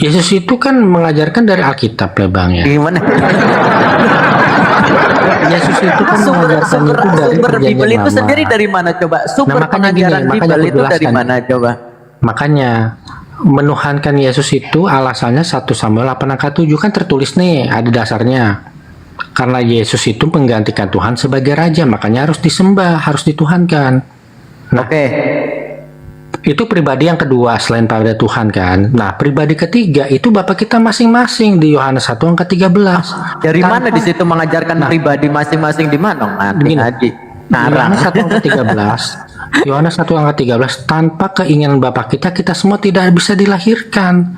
Yesus itu kan mengajarkan dari Alkitab ya Bang ya. Gimana? Yesus itu kan mengajarkan itu dari sumber Perjanjian Bible itu Lama. sendiri dari mana coba? Sumber makanya pengajaran makanya Bible aku itu dari jelaskan. mana coba? Makanya menuhankan Yesus itu alasannya 1 Samuel 8 ayat 7 kan tertulis nih, ada dasarnya. Karena Yesus itu menggantikan Tuhan sebagai raja, makanya harus disembah, harus dituhankan. Nah, Oke. itu pribadi yang kedua selain pada Tuhan kan. Nah, pribadi ketiga itu Bapak kita masing-masing di Yohanes 1 angka 13. Dari mana di situ mengajarkan pribadi masing-masing di mana? Ngaji. Ngarang. Yohanes 1 angka 13. Yohanes 1 angka 13, tanpa keinginan Bapa kita semua tidak bisa dilahirkan.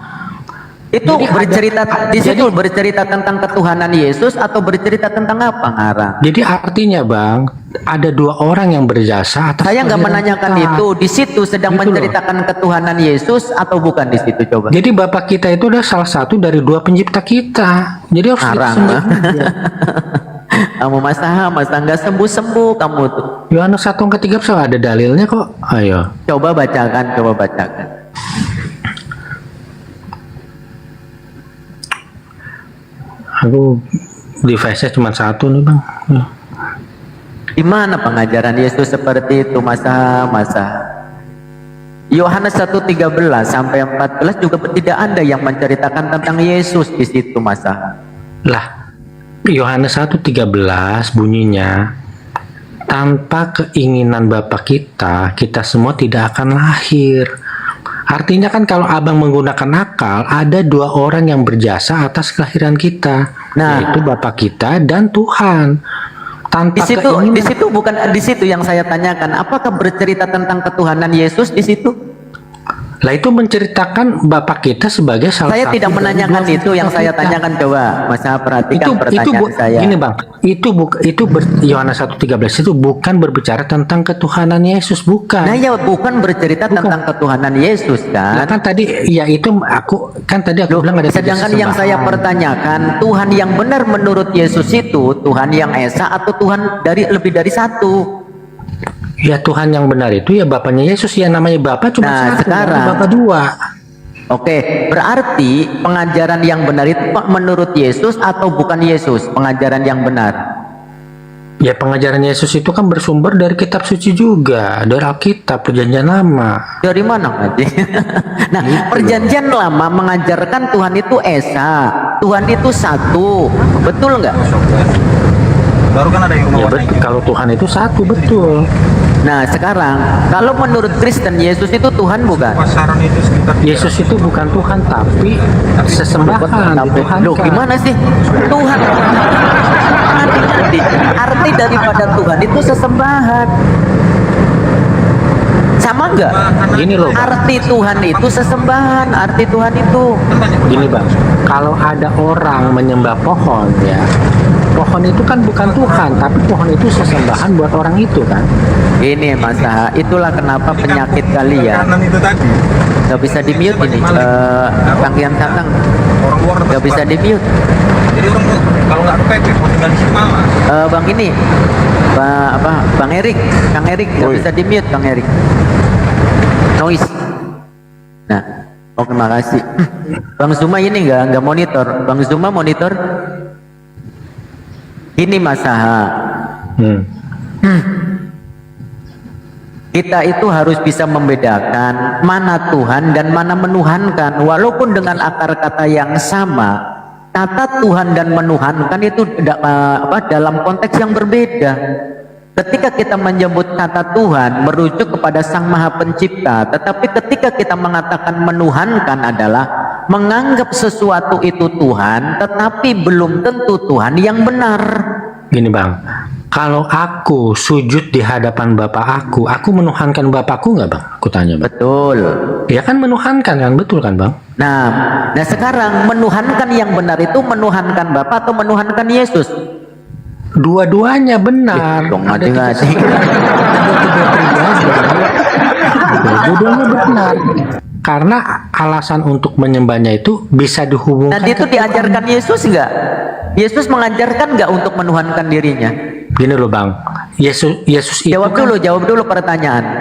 Itu Jadi bercerita di situ bercerita tentang ketuhanan Yesus atau bercerita tentang apa ngarang? Jadi artinya Bang, ada 2 orang yang berjasa atas Saya nggak kelahiran menanyakan kita. itu. Di situ sedang Gitu loh. menceritakan ketuhanan Yesus atau bukan di situ coba? Jadi Bapak kita itu adalah salah satu dari 2 pencipta kita. Jadi harus Ngarang. disembah aja. Kamu masa nggak sembuh kamu tuh. Yohanes 1 angka 13 ada dalilnya kok. Ayo. Coba bacakan. Aku device-nya cuma 1 nih Bang. Di mana pengajaran Yesus seperti itu masa? Yohanes 1:13 sampai 14 juga tidak ada yang menceritakan tentang Yesus di situ masa. Lah, Yohanes 1:13 bunyinya, tanpa keinginan Bapa kita semua tidak akan lahir. Artinya kan kalau abang menggunakan akal, ada 2 orang yang berjasa atas kelahiran kita, yaitu Bapa kita dan Tuhan. Tanpa Di situ bukan di situ yang saya tanyakan. Apakah bercerita tentang ketuhanan Yesus di situ? Lah itu menceritakan Bapa kita sebagai salah Saya satu tidak dari menanyakan 2 itu yang saya kita. tanyakan coba. Masa perhatikan pertanyaan saya. Gini Bang, Yohanes 1:13 itu bukan berbicara tentang ketuhanan Yesus, bukan. Nah ya bukan bercerita tentang ketuhanan Yesus Nah, kan? kan tadi ya itu aku bilang ada Sedangkan yang saya pertanyakan, Tuhan yang benar menurut Yesus itu Tuhan yang esa atau Tuhan lebih dari satu? ya Tuhan yang benar itu ya Bapaknya Yesus, ya namanya Bapa cuma Nah, satu, sekarang Bapa 2. Oke, berarti pengajaran yang benar itu menurut Yesus atau bukan Yesus? Pengajaran yang benar. Ya pengajaran Yesus itu kan bersumber dari kitab suci juga, dari Alkitab, Perjanjian Lama. Dari mana ngaji? Nah, Perjanjian Lama mengajarkan Tuhan itu esa, Tuhan itu satu, betul nggak? Baru kan ada yang Ya betul, kalau Tuhan itu satu, betul. Nah, sekarang kalau menurut Kristen Yesus itu Tuhan bukan? pasaran itu sekitar Yesus itu bukan Tuhan tapi sesembahan, Tuhan. Loh, gimana sih? Tuhan. Arti daripada Tuhan itu sesembahan. Sama enggak? Gini loh, Bang. Arti Tuhan itu sesembahan, arti Tuhan itu. Gini Bang, kalau ada orang menyembah pohon ya, pohon itu kan bukan Tuhan, tapi pohon itu sesembahan buat orang itu kan. Ini masa itulah kenapa penyakit kalian kanan itu tadi nggak bisa di mute ini. Tangkian Tatang orang luar nggak bisa di mute. jadi orang tuh kalau nggak kepepet mau tinggal di sini malah Bang ini, Bang Erik, Kang Erik nggak bisa di mute, Kang Erik. Noise. Nah, oh terima kasih. Bang Zuma ini nggak monitor. Bang Zuma monitor. Ini masaha. Kita itu harus bisa membedakan mana Tuhan dan mana menuhankan, walaupun dengan akar kata yang sama. Kata Tuhan dan menuhankan itu dalam konteks yang berbeda. Ketika kita menyebut kata Tuhan merujuk kepada Sang Maha Pencipta, tetapi ketika kita mengatakan menuhankan adalah menganggap sesuatu itu Tuhan, tetapi belum tentu Tuhan yang benar. Gini Bang, kalau aku sujud di hadapan Bapak aku menuhankan Bapakku nggak Bang? Aku tanya Bang. Betul. Ya kan menuhankan kan, betul kan Bang? Nah sekarang menuhankan yang benar itu menuhankan Bapa atau menuhankan Yesus? Dua-duanya benar. Dong, Ada ngadi-ngadi. Dua-duanya benar. Karena alasan untuk menyembahnya itu bisa dihubungkan. Dan itu diajarkan Yesus nggak? Yesus mengajarkan nggak untuk menuhankan dirinya? Gini loh Bang, Yesus itu Jawab dulu pertanyaan.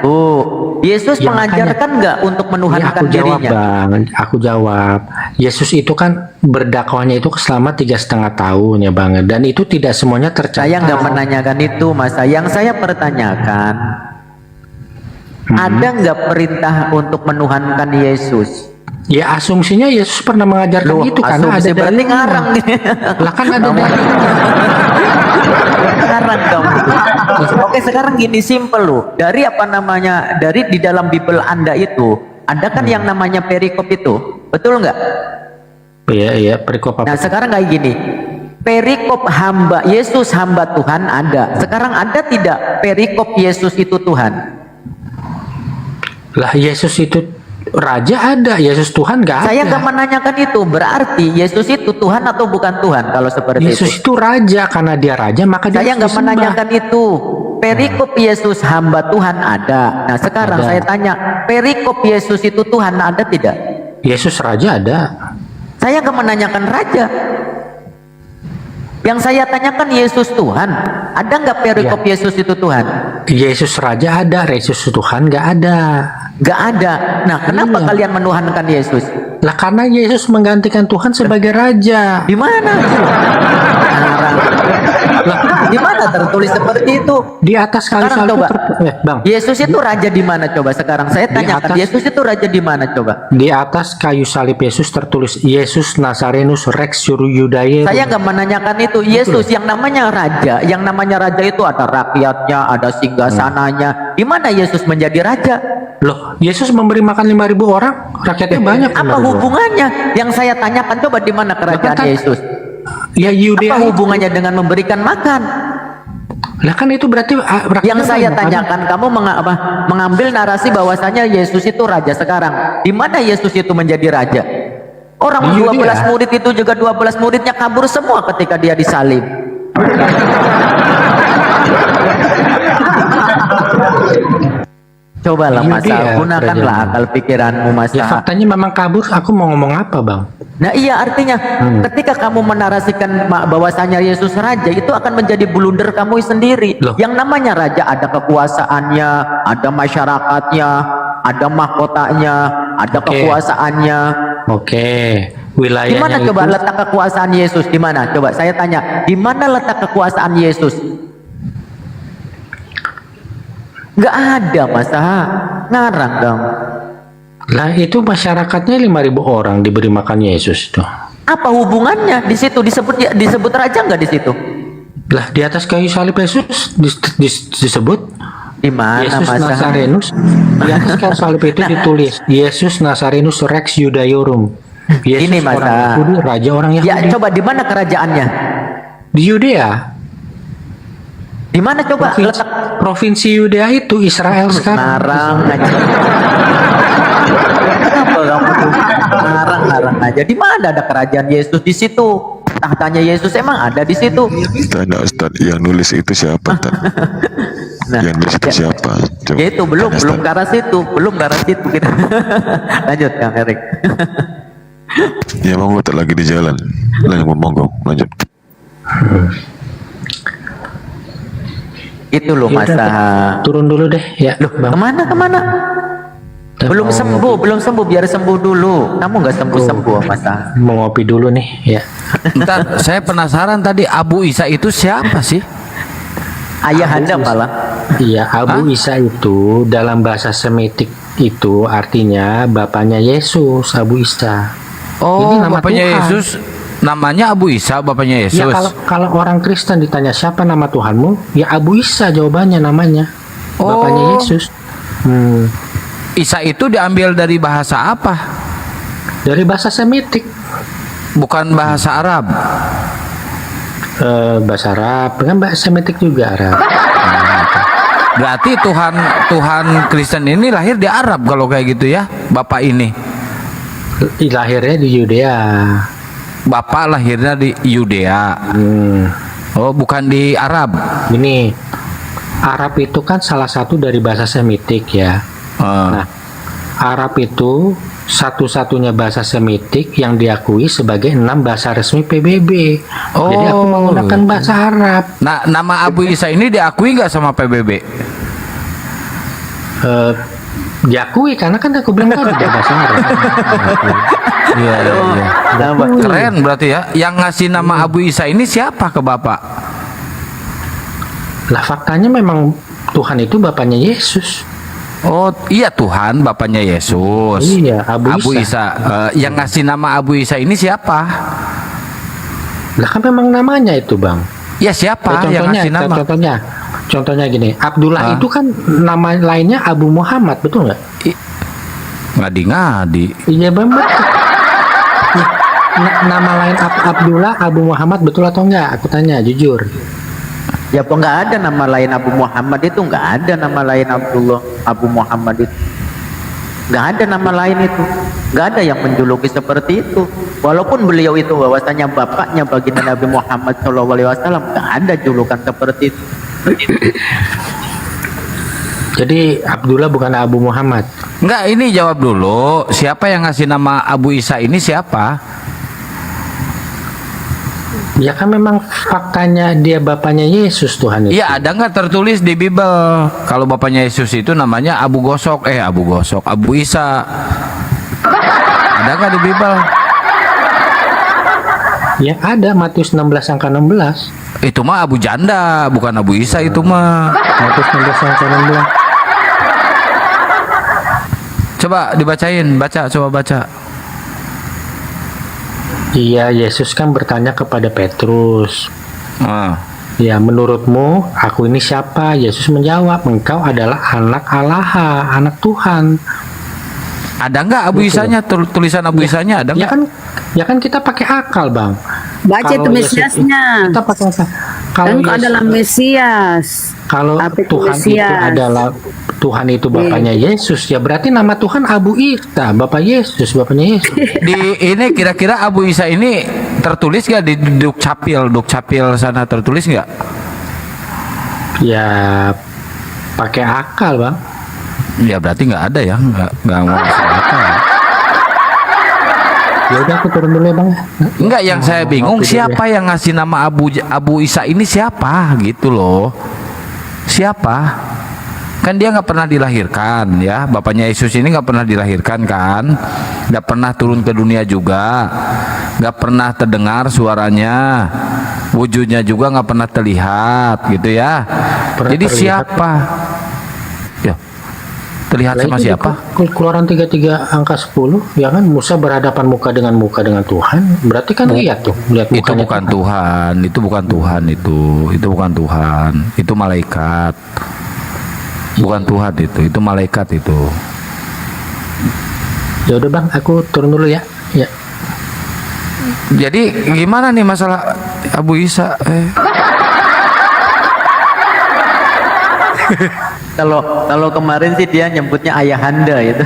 Yesus Ya, mengajarkan nggak untuk menuhankan aku jawab dirinya? Bang, aku jawab. Yesus itu kan berdakwahnya itu selama 3,5 tahun ya Bang, dan itu tidak semuanya tercatat. Saya nggak menanyakan itu, Mas. Yang saya pertanyakan, ada nggak perintah untuk menuhankan Yesus? Ya asumsinya Yesus pernah mengajarkan Loh, itu karena ada asumsi berarti dalilnya. ngarang. Lah kan ada dalilnya. Ngarang kamu. Oke, sekarang gini simple loh. Dari dari di dalam Bible Anda itu, ada kan yang namanya perikop itu, betul nggak? Iya, perikop apa? Nah sekarang kayak gini, perikop hamba Yesus hamba Tuhan ada. Sekarang ada tidak perikop Yesus itu Tuhan? Lah Yesus itu Raja ada, Yesus Tuhan nggak ada. Saya nggak menanyakan itu. Berarti Yesus itu Tuhan atau bukan Tuhan? Kalau seperti Yesus itu, itu Raja, karena dia Raja maka dia saya harus nggak disembah. menanyakan itu. Perikop Yesus hamba Tuhan ada. Nah sekarang Ada. saya tanya, perikop Yesus itu Tuhan ada tidak? Yesus Raja ada. Saya nggak menanyakan raja. Yang saya tanyakan Yesus Tuhan. Ada nggak perikop Yesus itu Tuhan? Yesus Raja ada, Yesus Tuhan nggak ada. Nggak ada. Nah kenapa Iya. kalian menuhankan Yesus? Lah karena Yesus menggantikan Tuhan sebagai Raja. Di mana? Di mana tertulis seperti itu? Di atas kayu Sekarang salib coba, Bang. Yesus itu raja di mana coba sekarang? Saya Di tanyakan, atas- Yesus itu raja di mana coba? Di atas kayu salib Yesus tertulis Yesus Nazarenus Rex Yudaeum. Saya nggak menanyakan itu. Yesus yang namanya raja itu ada rakyatnya, ada singgasananya. Di mana Yesus menjadi raja? Loh, Yesus memberi makan 5.000 orang, rakyatnya banyak. Apa 5.000 orang. hubungannya? Yang saya tanyakan coba di mana kerajaan Lah, kan- Yesus? Ya Yudea. Apa hubungannya dengan memberikan makan? Lah kan itu berarti rakyatnya Yang saya banyak, kan? tanyakan, kamu mengambil narasi bahwasanya Yesus itu raja sekarang. Di mana Yesus itu menjadi raja? Orang Di 12 Yudea. murid itu juga 12 muridnya kabur semua ketika dia disalib. Cobalah Di Mas, Yudea, gunakanlah kerajaan. akal pikiranmu Mas. Ya faktanya memang kabur. Aku mau ngomong apa Bang? Nah iya artinya ketika kamu menarasikan bahwasanya Yesus raja, itu akan menjadi blunder kamu sendiri. Loh. Yang namanya raja ada kekuasaannya, ada masyarakatnya, ada mahkotanya, ada Oke. kekuasaannya. Oke, Di wilayahnya mana coba itu letak kekuasaan Yesus? Di mana? Coba saya tanya, di mana letak kekuasaan Yesus? Nggak ada Mas, ngarang dong. lah itu masyarakatnya 5.000 orang diberi makan Yesus itu. Apa hubungannya di situ disebut raja nggak di situ? Lah di atas kayu salib Yesus disebut Di mana Yesus Mas? Nazarenus. Di atas kayu salib itu ditulis Yesus Nazarenus Rex Yudaeum. Yesus Ini, Mas, orang Yahudi, raja orang Yahudi. Ya coba di mana kerajaannya? Di Yudea. Di mana coba letak? Provinsi Yudea itu Israel sekarang. Ngarang aja. Kenapa kamu tuh ngarang aja? Di mana ada kerajaan Yesus di situ? Tahtanya Yesus emang ada di situ. Tanya Ustaz, yang nulis itu siapa Ustaz? Nah, Yang nulis itu siapa? Coba ya itu belum tanya, Ustaz. ke arah situ, belum ke arah situ kita. Lanjut Kang Erik. Ya monggo tak lagi di jalan. Lanjut monggo, lanjut. Itu loh Yaudah, Mas. turun dulu deh ya. Loh, Bang. kemana? Kita Belum mau sembuh, biar sembuh dulu. Kamu nggak sembuh Mas. mau ngopi dulu nih ya. Ntar, saya penasaran tadi Abu Isa itu siapa sih? Ayah Anda malah. Iya, Abu Isa itu dalam bahasa Semitik itu artinya bapaknya Yesus, Abu Isa. Oh, Ini nama bapaknya Tuhan. Yesus Namanya Abu Isa, bapaknya Yesus. Ya kalau orang Kristen ditanya siapa nama Tuhanmu, ya Abu Isa jawabannya namanya. Bapaknya Yesus. Isa itu diambil dari bahasa apa? Dari bahasa Semitik. Bukan bahasa Arab. Bahasa Arab, kan bahasa Semitik juga Arab. Berarti Tuhan Kristen ini lahir di Arab kalau kayak gitu ya, Bapak ini. Lahirnya di Yudea. Bapak lahirnya di Yudea. Oh, bukan di Arab. Ini Arab itu kan salah satu dari bahasa Semitik ya. Nah, Arab itu satu-satunya bahasa Semitik yang diakui sebagai 6 bahasa resmi PBB. Jadi aku menggunakan bahasa Arab. Nah, nama Abu Isa ini diakui nggak sama PBB? Diakui karena kan aku bilang tadi bahasa Arab. Iya. Keren berarti ya. Yang ngasih nama Abu Isa ini siapa ke Bapak? Lah faktanya memang Tuhan itu bapaknya Yesus. Oh iya, Tuhan bapaknya Yesus. Iya, Abu Isa. Yang ngasih nama Abu Isa ini siapa? Lah kan memang namanya itu Bang. Ya siapa yang ngasih nama? Contohnya gini, Abdullah itu kan nama lainnya Abu Muhammad, betul nggak? Ngadi-ngadi. Iya Bang, betul. Nama lain Abdullah, Abu Muhammad, betul atau enggak? Aku tanya jujur. Ya apa nggak ada nama lain Abu Muhammad itu, nggak ada nama lain Abdullah Abu Muhammad itu, nggak ada nama lain itu, nggak ada yang menjuluki seperti itu. Walaupun beliau itu bahwasanya bapaknya baginda Nabi Muhammad SAW, nggak ada julukan seperti itu. Jadi Abdullah bukan Abu Muhammad. Enggak, ini jawab dulu. Siapa yang ngasih nama Abu Isa ini siapa? Ya kan memang faktanya dia bapaknya Yesus Tuhan itu. Iya, ada nggak tertulis di Bible kalau bapaknya Yesus itu namanya Abu Isa? Ada nggak di Bible? Ya ada, Matius 16 angka 16. Itu mah Abu Janda, bukan Abu Isa itu mah. Matius 16 angka 16. Coba dibacain, coba baca. Iya, Yesus kan bertanya kepada Petrus. Ya, menurutmu aku ini siapa? Yesus menjawab, engkau adalah anak Allah, anak Tuhan. Ada nggak Abu Isanya, tulisan Abu Isanya ada nggak? Ya kan kita pakai akal Bang. Baca itu Mesiasnya. Kita pakai akal. Kalau Engkau adalah Mesias. Kalau Tuhan itu adalah Tuhan itu bapaknya Yesus, ya berarti nama Tuhan Abu Isa, Bapak Yesus, bapaknya Yesus. Di ini kira-kira Abu Isa ini tertulis nggak di Dukcapil sana, tertulis nggak? Ya pakai akal Bang. Ya berarti nggak ada ya, nggak mau masuk akal. Ya udah aku turun dulu ya Bang. Enggak, yang saya bingung siapa yang ngasih nama Abu Isa ini siapa gitu loh. Siapa? Kan dia nggak pernah dilahirkan ya, bapaknya Yesus ini nggak pernah dilahirkan kan, nggak pernah turun ke dunia juga, nggak pernah terdengar suaranya, wujudnya juga nggak pernah terlihat gitu ya. Jadi terlihat. Siapa? Ya, terlihat sama siapa? Keluaran 33 angka 10 ya kan, Musa berhadapan muka dengan Tuhan, berarti kan lihat tuh, lihat itu bukan Tuhan, itu bukan Tuhan, itu bukan Tuhan, itu malaikat. Bukan Tuhan itu malaikat itu. Ya udah Bang, aku turun dulu ya. Ya. Jadi gimana nih masalah Abu Isa? Kalau kemarin sih dia nyebutnya ayahanda itu.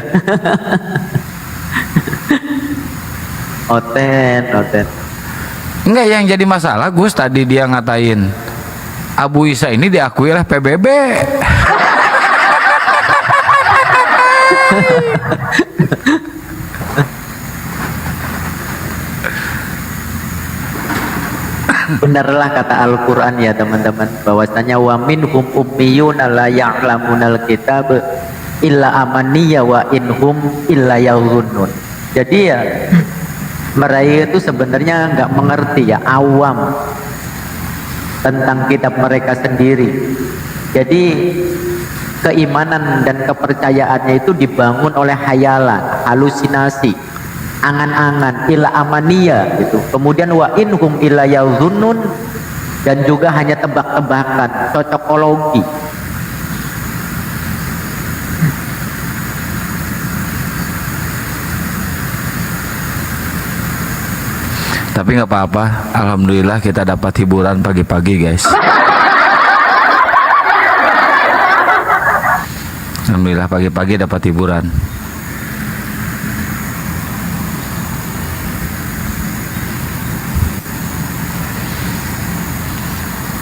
Oten. Enggak, yang jadi masalah Gus tadi dia ngatain Abu Isa ini diakui oleh PBB. Benarlah kata Al-Quran ya teman-teman, bahwasanya wa minhum ummiyuna la ya'lamunal kitab illa amaniya wa inhum illa yadhunnun. Jadi ya mereka itu sebenarnya nggak mengerti ya, awam tentang kitab mereka sendiri. Jadi keimanan dan kepercayaannya itu dibangun oleh hayalan, halusinasi, angan-angan, ila amaniya gitu. Kemudian wa inhum illa yazunnun, dan juga hanya tebak-tebakan, cocokologi. Tapi nggak apa-apa, alhamdulillah kita dapat hiburan pagi-pagi guys. Alhamdulillah pagi-pagi dapat hiburan.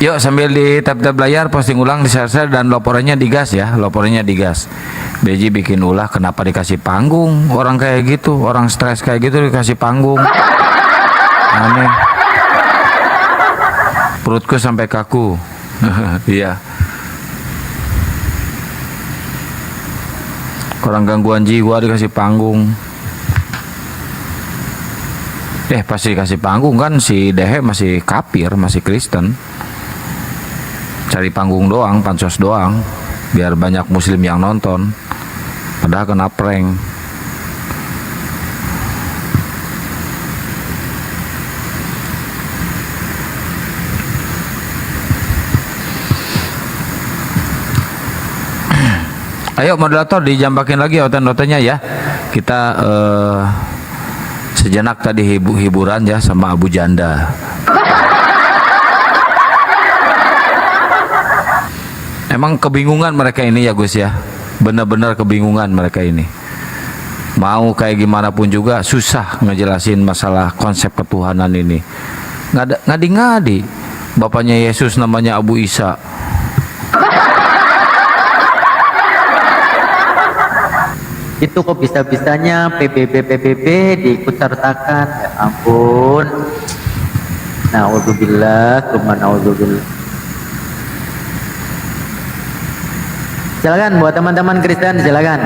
Yuk sambil di tab-tab layar posting ulang di share dan laporannya digas ya, laporannya digas. Beji bikin ulah kenapa dikasih panggung, orang kayak gitu, orang stres kayak gitu dikasih panggung. Aneh. Perutku sampai kaku. Iya. Orang gangguan jiwa dikasih panggung. Pasti dikasih panggung kan, si Dehe masih kafir, masih Kristen. Cari panggung doang, pansos doang, biar banyak muslim yang nonton. Padahal kena prank. Ayo moderator dijambakin lagi oten-otennya ya. Kita sejenak tadi hiburan ya sama Abu Janda. Emang kebingungan mereka ini ya Gus ya. Benar-benar kebingungan mereka ini. Mau kayak gimana pun juga susah ngejelasin masalah konsep ketuhanan ini. Ngadi-ngadi. Bapaknya Yesus namanya Abu Isa. Itu kok bisa-bisanya PBB diikut sertakan, ya ampun. Naudzubillah, tsumma naudzubillah. Silakan buat teman-teman Kristen, silakan.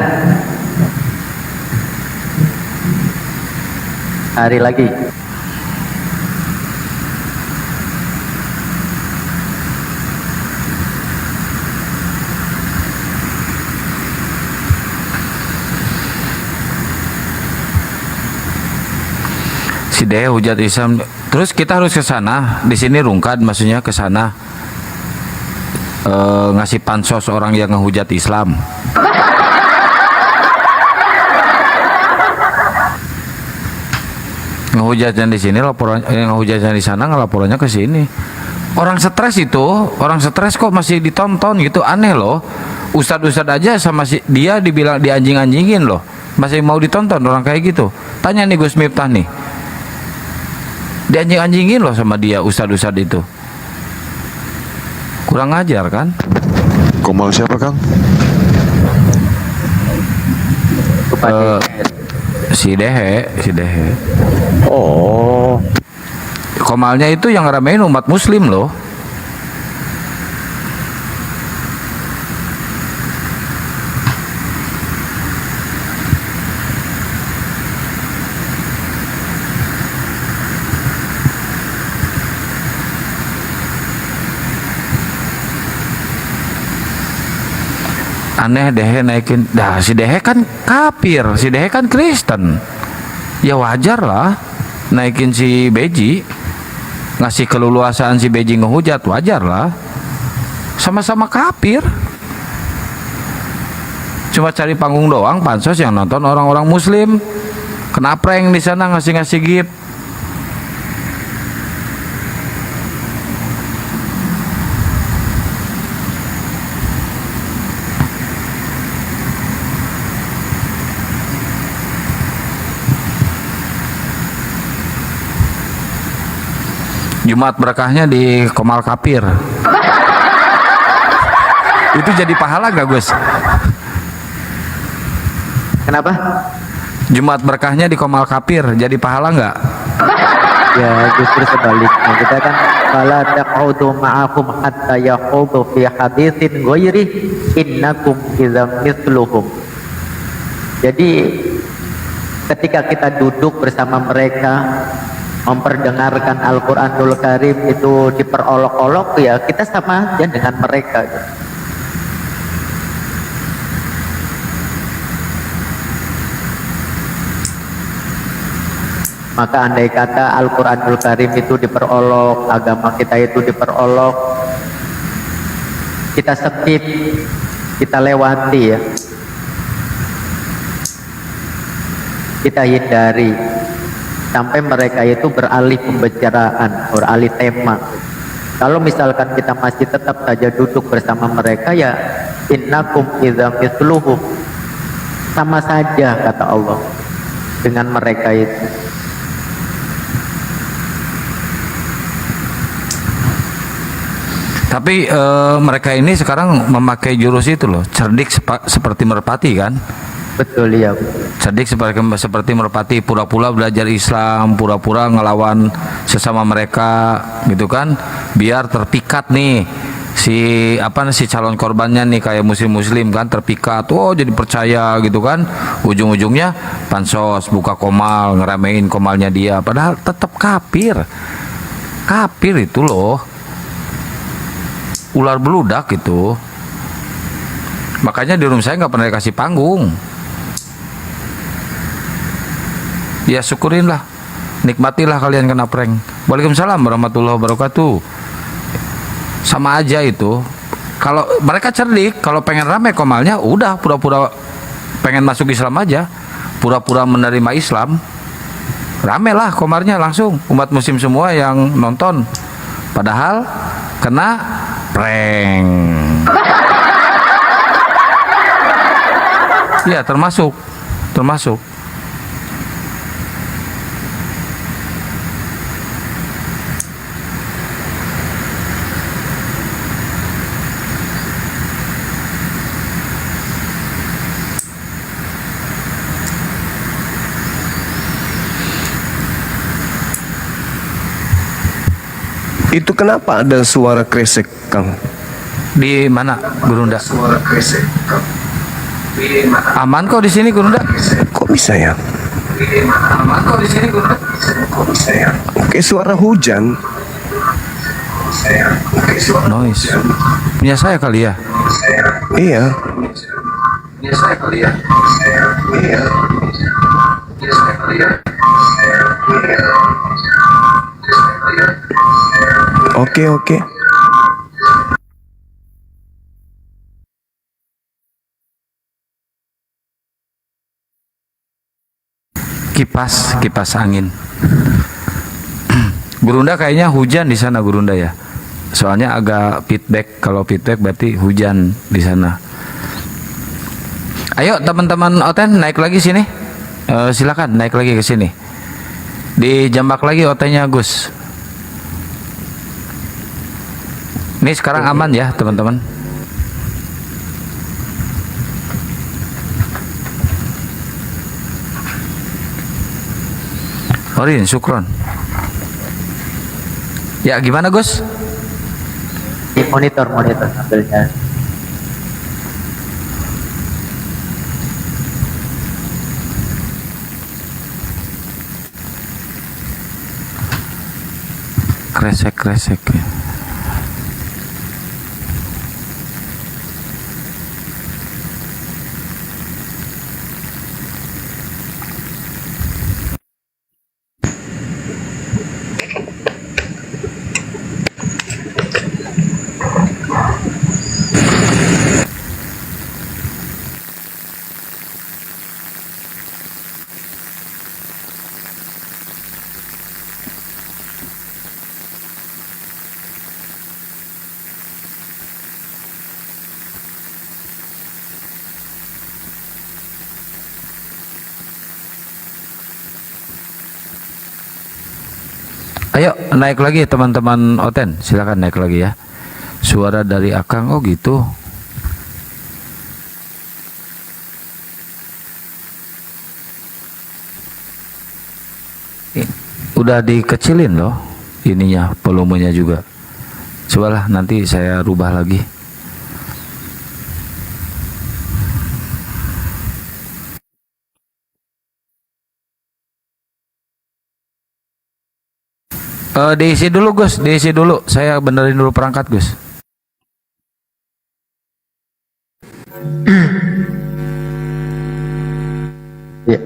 Hari lagi. Si Dehe hujat Islam. Terus kita harus ke sana. Di sini rungkad maksudnya ke sana. Ngasih pansos orang yang ngehujat Islam. Ngehujatnya di sini, laporan ngehujatnya di sana, ngelaporannya ke sini. Orang stres itu, orang stres kok masih ditonton gitu, aneh loh. Ustadz aja sama dia dibilang dianjing-anjingin loh, masih mau ditonton orang kayak gitu. Tanya nih Gus Miftah nih. Dianjing-anjingin loh sama dia ustadz itu. Kurang ajar kan? Komal siapa Kang? Si Dehe. Oh. Komalnya itu yang ramein umat muslim loh. Aneh Dehe naikin. Dah si Dehe kan kafir, si Dehe kan Kristen. Ya wajar lah naikin si Beji, ngasih keleluasaan si Beji ngehujat, wajar lah. Sama-sama kafir. Cuma cari panggung doang, pansos yang nonton orang-orang muslim. Kena prank di sana ngasih-ngasih gift. Jumat berkahnya di Komal Kafir. Itu jadi pahala gak Gus? Kenapa? Jumat berkahnya di Komal Kafir jadi pahala nggak? Ya justru sebaliknya, kita kan fala taqudu ma'akum hatta yaqudu fi haditsin ghairi innakum idzam mithluhum. Jadi ketika kita duduk bersama mereka memperdengarkan Al-Quranul Karim itu diperolok-olok, ya kita sama aja dengan mereka. Maka andai kata Al-Quranul Karim itu diperolok, agama kita itu diperolok, kita skip, kita lewati ya, kita hindari sampai mereka itu beralih pembicaraan, beralih tema. Kalau misalkan kita masih tetap saja duduk bersama mereka, ya innakum idza mithluhum, sama saja kata Allah dengan mereka itu. Tapi mereka ini sekarang memakai jurus itu loh, cerdik seperti merpati kan? Betul ya. Cerdik seperti merpati, pura-pura belajar Islam, pura-pura ngelawan sesama mereka, gitu kan? Biar terpikat nih si calon korbannya nih, kayak muslim kan, terpikat, oh jadi percaya gitu kan? Ujung-ujungnya pansos, buka komal, ngeramein komalnya dia, padahal tetap kafir itu loh. Ular beludak gitu. Makanya di rumah saya nggak pernah dikasih panggung. Ya syukurinlah, nikmatilah kalian kena prank. Waalaikumsalam warahmatullahi wabarakatuh. Sama aja itu. Kalau mereka cerdik, kalau pengen rame komalnya, udah pura-pura pengen masuk Islam aja, pura-pura menerima Islam, rame lah komarnya langsung, umat muslim semua yang nonton. Padahal kena prank. Ya termasuk. Itu kenapa ada suara kresek, Kang? Di mana, Gurunda? Suara kresek, Kang. Aman kok di sini, Gurunda? Kok bisa ya? Aman kok di sini, Gurunda? Kok bisa ya? Kayak suara hujan. Noise. Punya saya kali ya? Iya. Punya saya kali ya? Iya. Punya saya kali ya? Oke. Kipas angin. Gurunda kayaknya hujan di sana, Gurunda ya. Soalnya agak feedback, kalau feedback berarti hujan di sana. Ayo teman-teman Oten naik lagi sini. Silakan naik lagi ke sini. Dijambak lagi otenya Gus. Ini sekarang aman ya teman-teman. Orin, syukron. Ya gimana Gus? Di monitor sambilnya. Kresek. Ayo naik lagi teman-teman Oten, silakan naik lagi ya. Suara dari Akang, oh gitu. Udah dikecilin loh ininya, volumenya juga. Cobalah nanti saya rubah lagi. Diisi dulu Gus, diisi dulu. Saya benerin dulu perangkat Gus. Ya.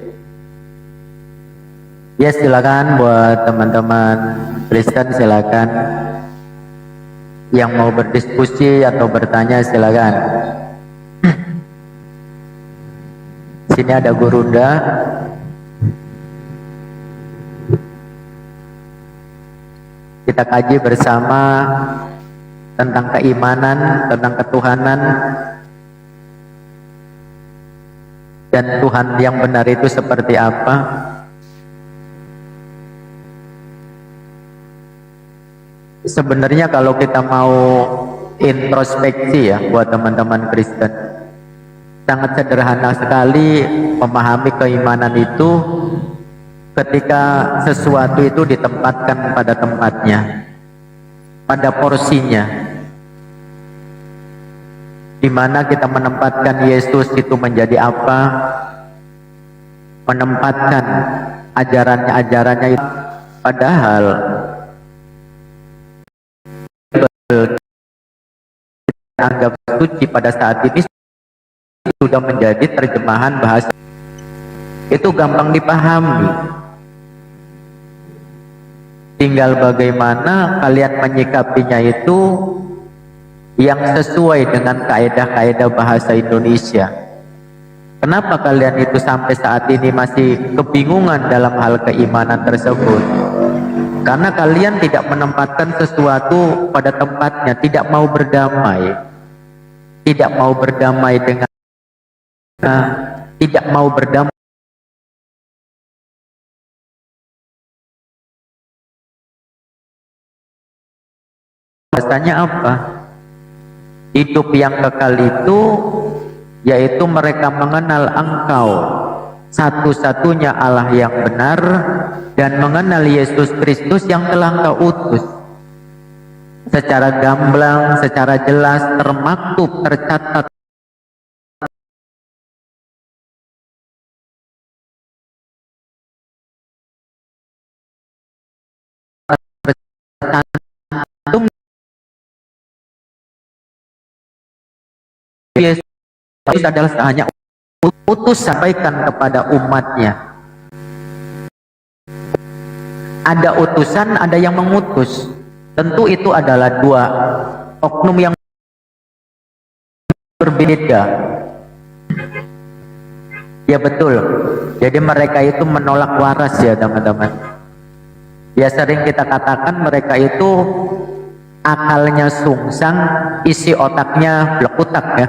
Ya silakan buat teman-teman Kristen, silakan. Yang mau berdiskusi atau bertanya silakan. Sini ada Gurunda. Kita kaji bersama tentang keimanan, tentang ketuhanan, dan Tuhan yang benar itu seperti apa. Sebenarnya kalau kita mau introspeksi ya buat teman-teman Kristen, sangat sederhana sekali memahami keimanan itu ketika sesuatu itu ditempatkan pada tempatnya, pada porsinya, di mana kita menempatkan Yesus itu menjadi apa, menempatkan ajarannya itu, padahal anggap suci pada saat ini sudah menjadi terjemahan bahasa, itu gampang dipahami, tinggal bagaimana kalian menyikapinya itu yang sesuai dengan kaedah-kaedah bahasa Indonesia. Kenapa kalian itu sampai saat ini masih kebingungan dalam hal keimanan tersebut? Karena kalian tidak menempatkan sesuatu pada tempatnya, tidak mau berdamai, tidak mau berdamai dengan, tidak mau berdamai. Bahasanya apa? Hidup yang kekal itu yaitu mereka mengenal Engkau satu-satunya Allah yang benar dan mengenal Yesus Kristus yang telah Engkau utus. Secara gamblang, secara jelas termaktub, tercatat Yesus adalah hanya utus sampaikan kepada umatnya. Ada utusan, ada yang mengutus. Tentu itu adalah dua oknum yang berbeda. Ya betul. Jadi mereka itu menolak waras ya teman-teman. Ya sering kita katakan mereka itu akalnya sungsang, isi otaknya blekutak ya.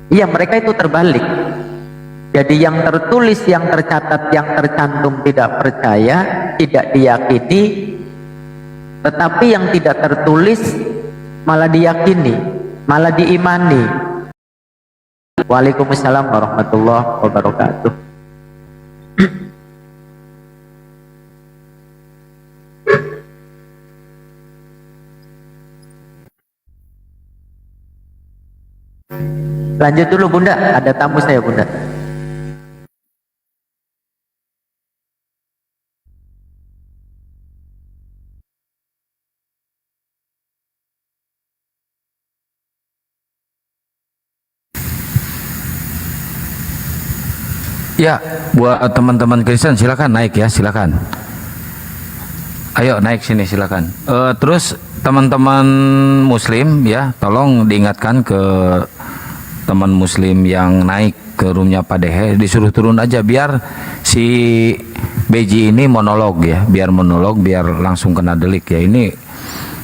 Iya, mereka itu terbalik. Jadi yang tertulis, yang tercatat, yang tercantum tidak percaya, tidak diyakini, tetapi yang tidak tertulis malah diyakini, malah diimani. Waalaikumsalam warahmatullahi wabarakatuh. Lanjut dulu Bunda, ada tamu saya Bunda. Ya, buat teman-teman Kristen silakan naik ya, silakan. Ayo naik sini silakan. Terus teman-teman Muslim ya, tolong diingatkan ke teman Muslim yang naik ke roomnya Pak Dehe, disuruh turun aja biar si Beji ini monolog ya, biar monolog, biar langsung kena delik ya. Ini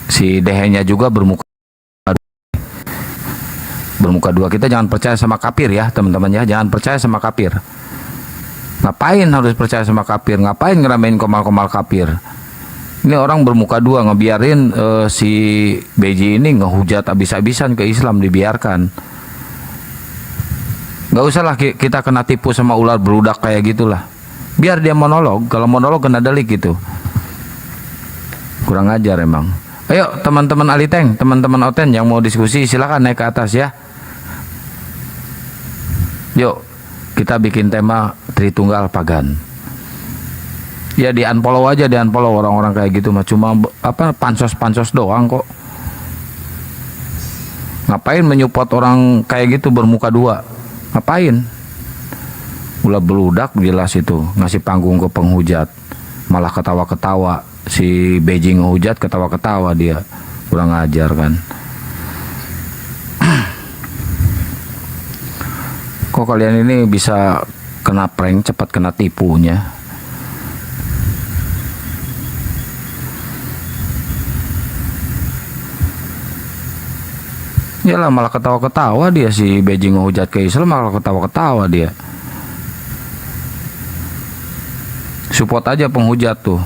si Dehenya juga bermuka dua. Kita jangan percaya sama kafir ya teman-teman ya, jangan percaya sama kafir. Ngapain harus percaya sama kafir? Ngapain ngeramein komal-komal kafir? Ini orang bermuka dua, ngebiarin si Beji ini ngehujat abis-abisan ke Islam, dibiarkan. Gak usah lah kita kena tipu sama ular berudak kayak gitulah. Biar dia monolog, kalau monolog kena delik gitu. Kurang ajar emang. Ayo teman-teman Aliteng, teman-teman Oten yang mau diskusi silakan naik ke atas ya. Yuk kita bikin tema Tritunggal Pagan. Ya di unfollow aja, di unfollow orang-orang kayak gitu mah, cuma pansos-pansos doang kok. Ngapain menyupport orang kayak gitu bermuka dua? Ngapain? Ulah beludak jelas itu, ngasih panggung ke penghujat, malah ketawa-ketawa. Si Beijing hujat ketawa-ketawa dia, kurang ajar kan. Kok kalian ini bisa kena prank, cepat kena tipunya? Yalah, malah ketawa-ketawa dia, si Beijing hujat ke Islam malah ketawa-ketawa dia. Support aja penghujat tuh.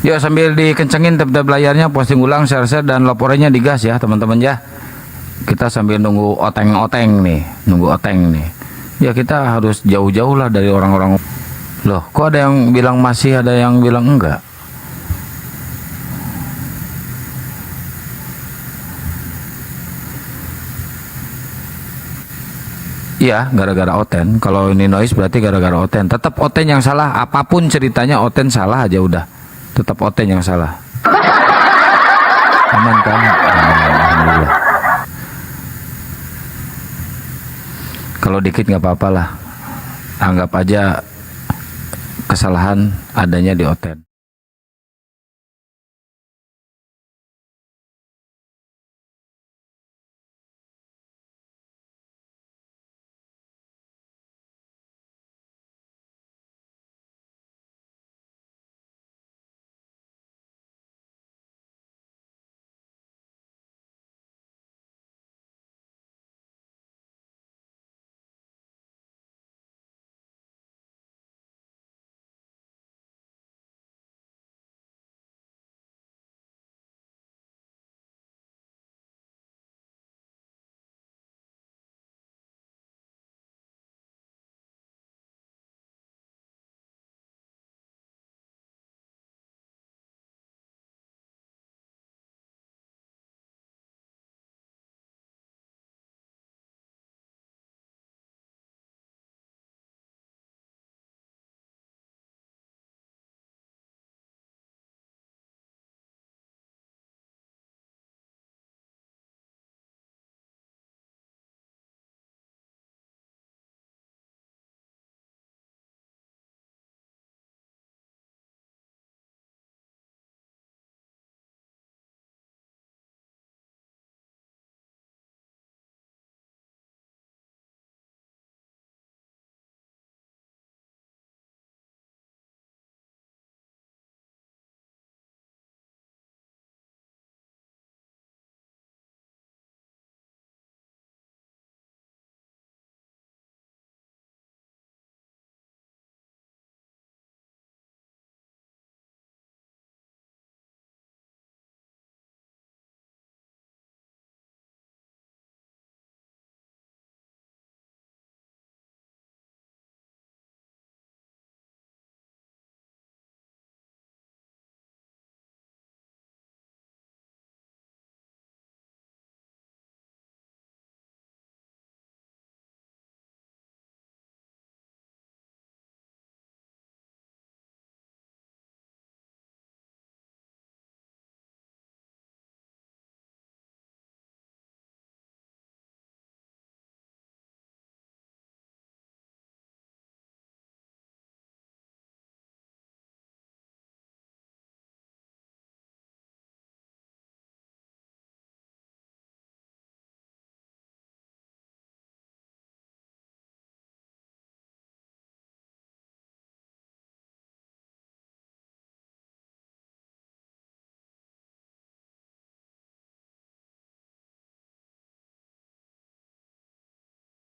Yuk sambil dikencengin tab-tab layarnya, posting ulang, share-share dan laporannya digas ya teman-teman ya. Kita sambil nunggu oteng-oteng nih, Ya kita harus jauh-jauh lah dari orang-orang. Loh, kok ada yang bilang masih, ada yang bilang enggak? Iya, gara-gara Oten. Kalau ini noise berarti gara-gara Oten. Tetap Oten yang salah, apapun ceritanya Oten salah aja udah. Tetap Oten yang salah. Aman kan? Alhamdulillah. Kalau dikit nggak apa-apa lah. Anggap aja kesalahan adanya di Oten.